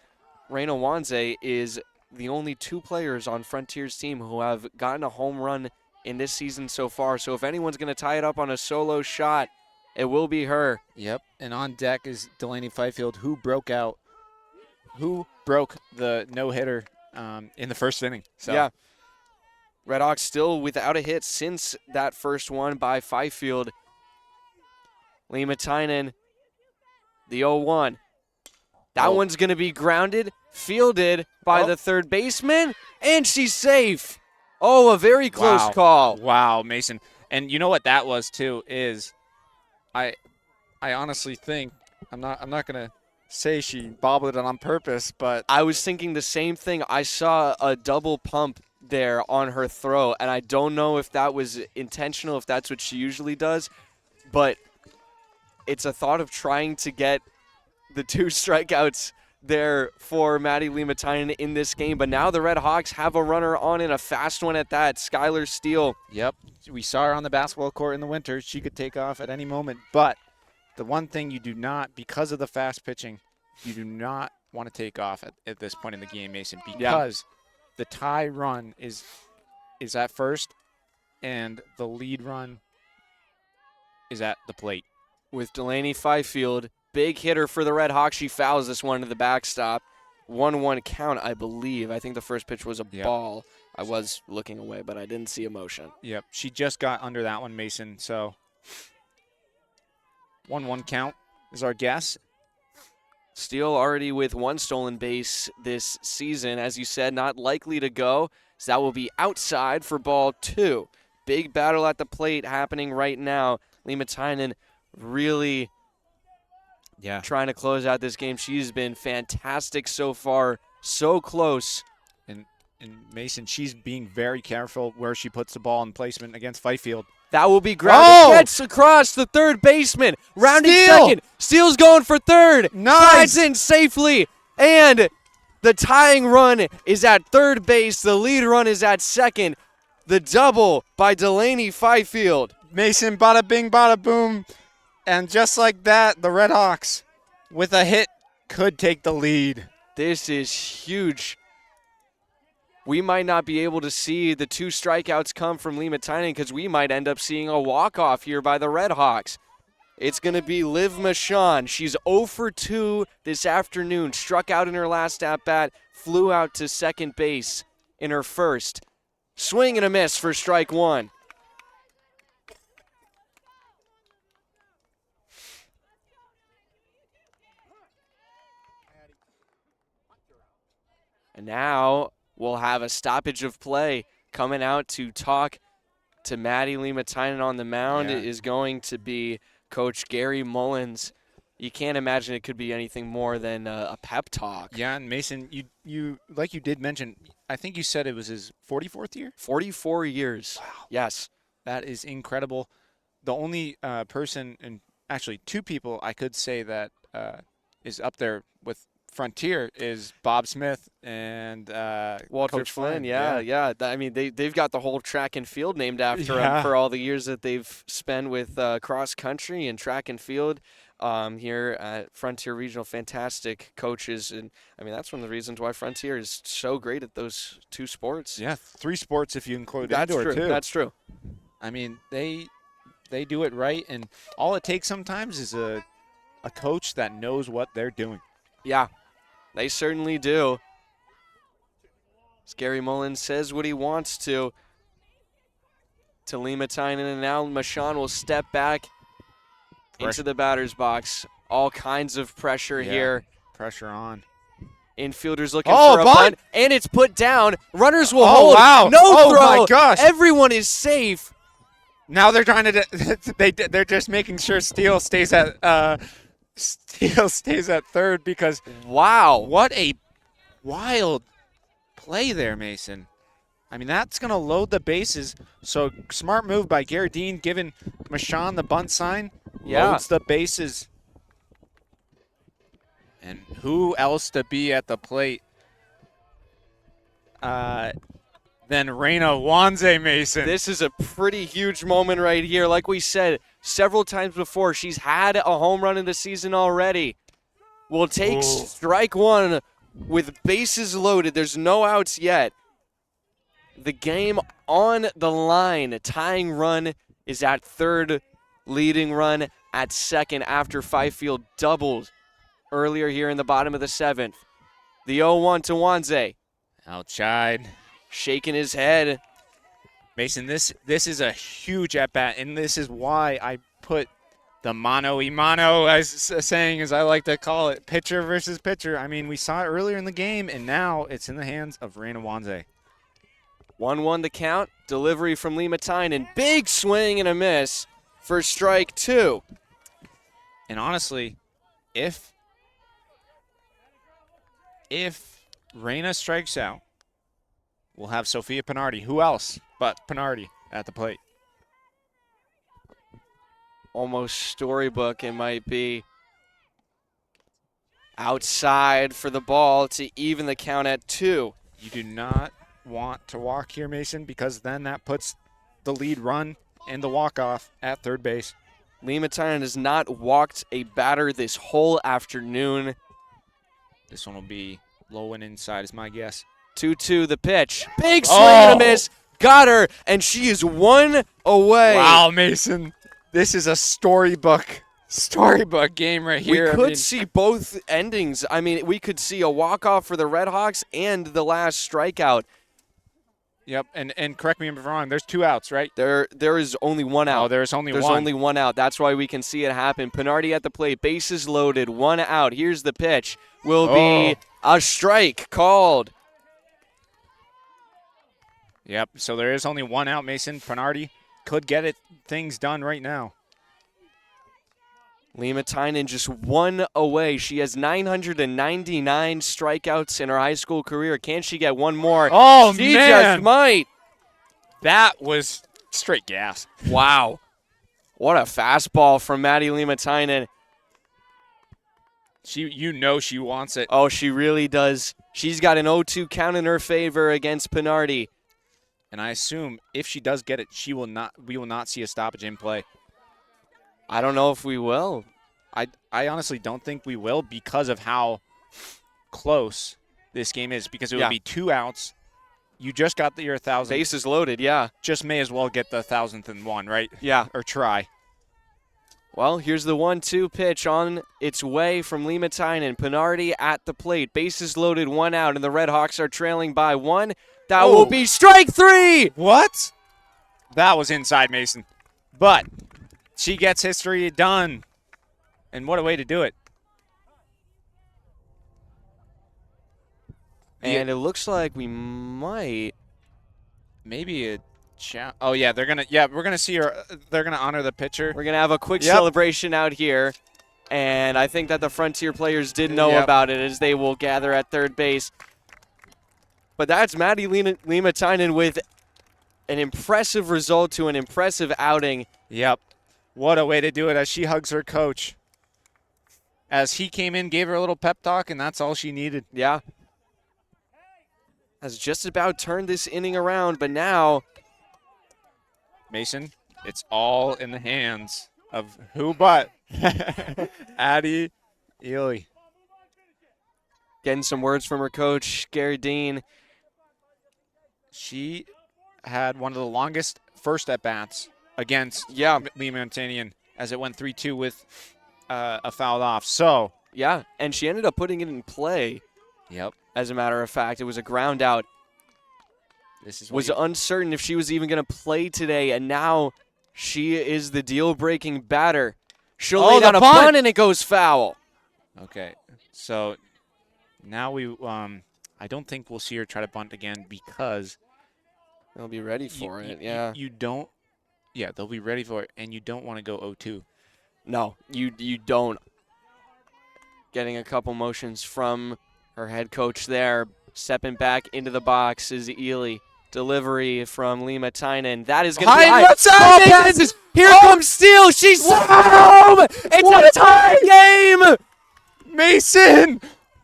Reina Wanze, is the only 2 players on Frontier's team who have gotten a home run in this season so far. So if anyone's going to tie it up on a solo shot, it will be her. Yep, and on deck is Delaney Fifield, who broke the no-hitter in the first inning. So. Yeah. Red Hawks still without a hit since that first one by Fifield. Liimantainen, the 0-1. That one's going to be grounded, fielded by the third baseman, and she's safe. Oh, a very close call. Wow, Mason. And you know what that was too is I honestly think I'm not going to say she bobbled it on purpose, but I was thinking the same thing. I saw a double pump there on her throw, and I don't know if that was intentional, if that's what she usually does, but it's a thought of trying to get the 2 strikeouts there for Madi Liimantainen in this game. But now the Red Hawks have a runner on in a fast one at that. Skylar Steele. Yep. We saw her on the basketball court in the winter. She could take off at any moment. But the one thing you do not, because of the fast pitching, you do not want to take off at this point in the game, Mason, because the tie run is at first and the lead run is at the plate. With Delaney Fifield, big hitter for the Red Hawks. She fouls this one to the backstop. 1-1 count, I believe. I think the first pitch was a ball. I was looking away, but I didn't see a motion. Yep, she just got under that one, Mason. So 1-1 count is our guess. Steele already with 1 stolen base this season. As you said, not likely to go. So that will be outside for ball 2. Big battle at the plate happening right now. Liimantainen really trying to close out this game. She's been fantastic so far, so close. And Mason, she's being very careful where she puts the ball in placement against Fifield. That will be grounded. Oh! Gets across the third baseman. Rounding Steal! second. Steele's going for third. Nice! Slides in safely. And the tying run is at third base. The lead run is at second. The double by Delaney Fifield. Mason, bada bing, bada boom. And just like that, the Red Hawks, with a hit, could take the lead. This is huge. We might not be able to see the 2 strikeouts come from Liimantainen because we might end up seeing a walk-off here by the Red Hawks. It's going to be Liv Michon. She's 0 for 2 this afternoon. Struck out in her last at-bat, flew out to second base in her first. Swing and a miss for strike 1. And now we'll have a stoppage of play. Coming out to talk to Madi Liimantainen on the mound is going to be Coach Gary Mullins. You can't imagine it could be anything more than a pep talk. Yeah, and Mason, you like you did mention, I think you said it was his 44th year? 44 years. Wow. Yes. That is incredible. The only person, and actually 2 people I could say that is up there with Frontier is Bob Smith and Walter Coach Flynn. Yeah. I mean, they've got the whole track and field named after them for all the years that they've spent with cross country and track and field here at Frontier Regional. Fantastic coaches. And, I mean, that's one of the reasons why Frontier is so great at those 2 sports. Yeah, 3 sports if you include That's indoor, true. too. That's true. I mean, they do it right, and all it takes sometimes is a coach that knows what they're doing. Yeah, they certainly do. As Gary Mullins says what he wants to Liimantainen, and now Michon will step back into the batter's box. All kinds of pressure here. Pressure on. Infielders looking for a bunt, and it's put down. Runners will hold. Wow. No throw. Oh, my gosh. Everyone is safe. Now they're trying to they're just making sure Steele stays at third because wow, what a wild play there, Mason. I mean, that's going to load the bases. So smart move by Garradine, giving Michon the bunt sign. Yeah. Loads the bases. And who else to be at the plate than Reina Wanze, Mason? This is a pretty huge moment right here. Like we said several times before, she's had a home run in the season already. Will take strike 1 with bases loaded. There's no outs yet. The game on the line. Tying run is at third. Leading run at second after Fifield doubled earlier here in the bottom of the 7th. The 0-1 to Wanze. Outside. Shaking his head. Mason, this is a huge at-bat, and this is why I put the mano-y-mano, as I like to call it, pitcher versus pitcher. I mean, we saw it earlier in the game, and now it's in the hands of Reina Wanze. 1-1 the count. Delivery from Liimantainen. Big swing and a miss for strike 2. And honestly, if Reina strikes out, we'll have Sophia Pinardi. Who else but Pinardi at the plate? Almost storybook it might be. Outside for the ball to even the count at 2. You do not want to walk here, Mason, because then that puts the lead run and the walk-off at third base. Liimantainen has not walked a batter this whole afternoon. This one will be low and inside is my guess. 2-2 the pitch. Big swing and a miss. Got her, and she is 1 away. Wow, Mason. This is a storybook game right here. We could see both endings. I mean, we could see a walk-off for the Red Hawks and the last strikeout. Yep, and correct me if I'm wrong, there's 2 outs, right? There is only 1 out. Oh, there's only one. There's only 1 out. That's why we can see it happen. Pinardi at the plate, bases loaded, 1 out. Here's the pitch. Will be a strike called. Yep, so there is only 1 out, Mason. Pinardi could get things done right now. Liimantainen just 1 away. She has 999 strikeouts in her high school career. Can she get 1 more? Oh, she man. Just might. That was Straight gas. Wow. What a fastball from Madi Liimantainen. You know she wants it. Oh, she really does. She's got an 0-2 count in her favor against Pinardi. And I assume if she does get it, we will not see a stoppage in play. I don't know if we will. I honestly don't think we will because of how close this game is. Because it would be 2 outs. You just got your 1,000th. Bases loaded, yeah. Just may as well get the 1,000th right? Yeah. Or try. Well, here's the 1-2 pitch on its way from Liimantainen. Pinardi at the plate. Bases loaded, 1 out, and the Red Hawks are trailing by 1. That will be strike 3! What? That was inside, Mason. But she gets history done. And what a way to do it. And it looks like we might. Maybe a oh yeah, we're gonna see her. They're gonna honor the pitcher. We're gonna have a quick celebration out here, and I think that the Frontier players did know about it as they will gather at third base. But that's Madi Liimantainen with an impressive result to an impressive outing. Yep, what a way to do it as she hugs her coach. As he came in, gave her a little pep talk, and that's all she needed. Yeah, has just about turned this inning around, but now. Mason, it's all in the hands of who but Addie Ely. Getting some words from her coach, Gary Dean. She had one of the longest first at-bats against Liimantainen as it went 3-2 with a foul off. So yeah, and she ended up putting it in play. Yep. As a matter of fact, it was a ground out. Was uncertain if she was even going to play today, and now she is the deal-breaking batter. She'll lay down a bunt, and it goes foul. Okay, so now I don't think we'll see her try to bunt again because they'll be ready for it. You don't. Yeah, they'll be ready for it, and you don't want to go 0-2. No, you don't. Getting a couple motions from her head coach there. Stepping back into the box is Ely. Delivery from Liimantainen. That is going to be high. Ball passes. Here comes Steele. She's home. It's a tie game. Mason,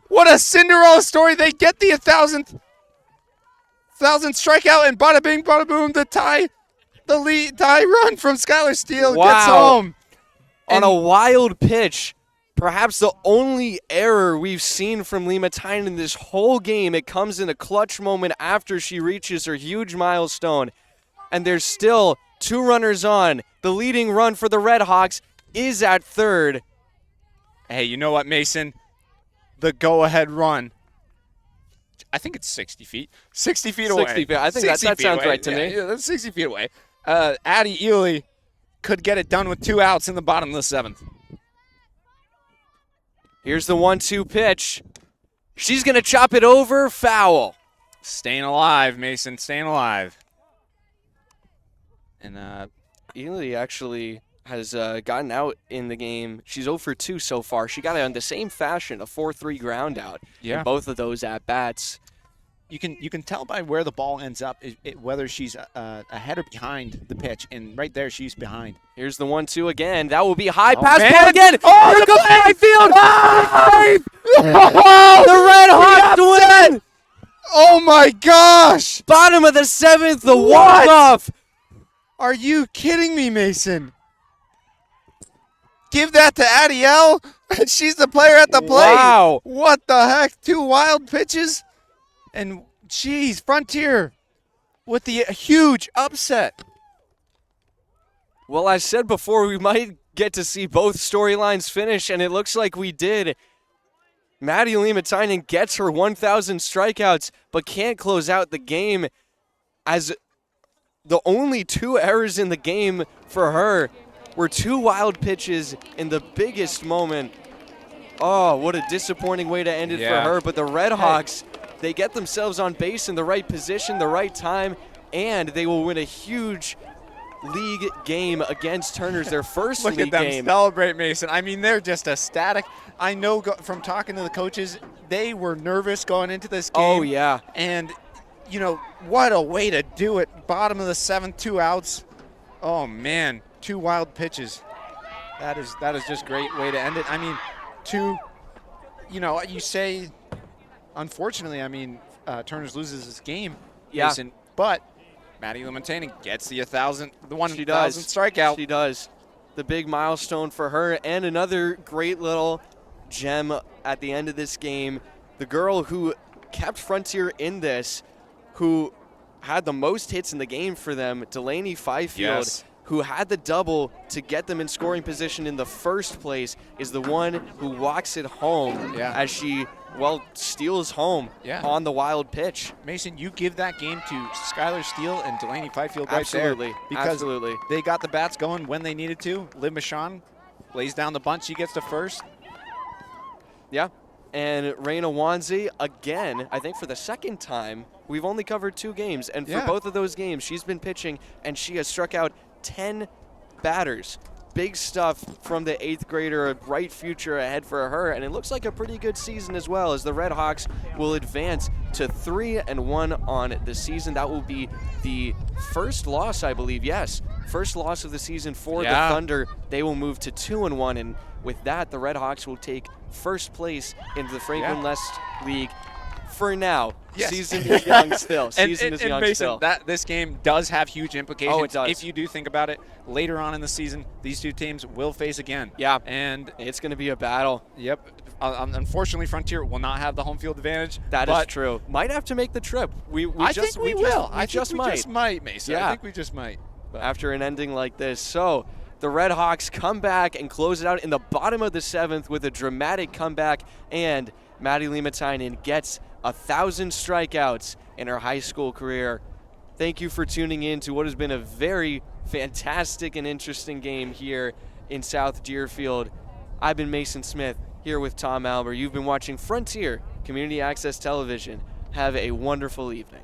what a Cinderella story. They get the 1,000th strikeout, and bada bing, bada boom, the lead tie run from Skylar Steele gets home. On a wild pitch. Perhaps the only error we've seen from Liimantainen this whole game. It comes in a clutch moment after she reaches her huge milestone. And there's still 2 runners on. The leading run for the Red Hawks is at third. Hey, you know what, Mason? The go-ahead run. I think it's 60 feet. 60 feet away. 60 feet. I think that sounds right to me. Yeah, that's 60 feet away. Addie Ely could get it done with 2 outs in the bottom of the 7th. Here's the 1-2 pitch. She's going to chop it over. Foul. Staying alive, Mason. Staying alive. And Ely actually has gotten out in the game. She's 0 for 2 so far. She got it on the same fashion, a 4-3 ground out. Yeah. In both of those at-bats. You can tell by where the ball ends up whether she's ahead or behind the pitch, and right there she's behind. Here's the 1-2 again. That will be high pass ball man. again. Oh, here comes right field. The Red Hawks win. Oh my gosh! Bottom of the 7th, the walk-off. Are you kidding me, Mason? Give that to Adiel. She's the player at the plate. Wow. What the heck? 2 wild pitches. And, geez, Frontier with the huge upset. Well, I said before we might get to see both storylines finish, and it looks like we did. Madi Liimantainen gets her 1,000 strikeouts, but can't close out the game as the only 2 errors in the game for her were 2 wild pitches in the biggest moment. Oh, what a disappointing way to end it for her. But the Red Hawks, they get themselves on base in the right position, the right time, and they will win a huge league game against Turner's, their first Look league at them game. Celebrate, Mason. I mean, they're just ecstatic. I know from talking to the coaches, they were nervous going into this game. Oh, yeah. And, you know, what a way to do it. Bottom of the 7th, 2 outs. Oh man, 2 wild pitches. That is just a great way to end it. I mean, you say, unfortunately, I mean, Turners loses this game, Yeah. Mason, but Madi Liimantainen gets the 1,000 She does. strikeout. She does. The big milestone for her, and another great little gem at the end of this game. The girl who kept Frontier in this, who had the most hits in the game for them, Delaney Fifield, Yes. who had the double to get them in scoring position in the first place, is the one who walks it home as she, steals home on the wild pitch. Mason, you give that game to Skylar Steele and Delaney Fifield right Absolutely. there. Because Absolutely. they got the bats going when they needed to. Liv Michon lays down the bunt. She gets to first. Yeah. And Raina Wanzi, again, I think for the second time, we've only covered 2 games. And for both of those games, she's been pitching, and she has struck out 10 batters. Big stuff from the 8th grader, a bright future ahead for her, and it looks like a pretty good season as well, as the Red Hawks will advance to 3-1 on the season. That will be the first loss, I believe. Yes, first loss of the season for the Thunder. They will move to 2-1, and with that, the Red Hawks will take first place in the Franklin West League for now. Yes. Season is young still. Season is and young Mason, still. this game does have huge implications. Oh, it does. If you do think about it, later on in the season, these 2 teams will face again. Yeah. And it's going to be a battle. Yep. Unfortunately, Frontier will not have the home field advantage. That is true. Might have to make the trip. I think we will. I just think we just might, Mason. Yeah. I think we just might. But after an ending like this. So the Red Hawks come back and close it out in the bottom of the 7th with a dramatic comeback, and Madi Liimantainen gets 1,000 strikeouts in her high school career. Thank you for tuning in to what has been a very fantastic and interesting game here in South Deerfield. I've been Mason Smith here with Tom Albert. You've been watching Frontier Community Access Television. Have a wonderful evening.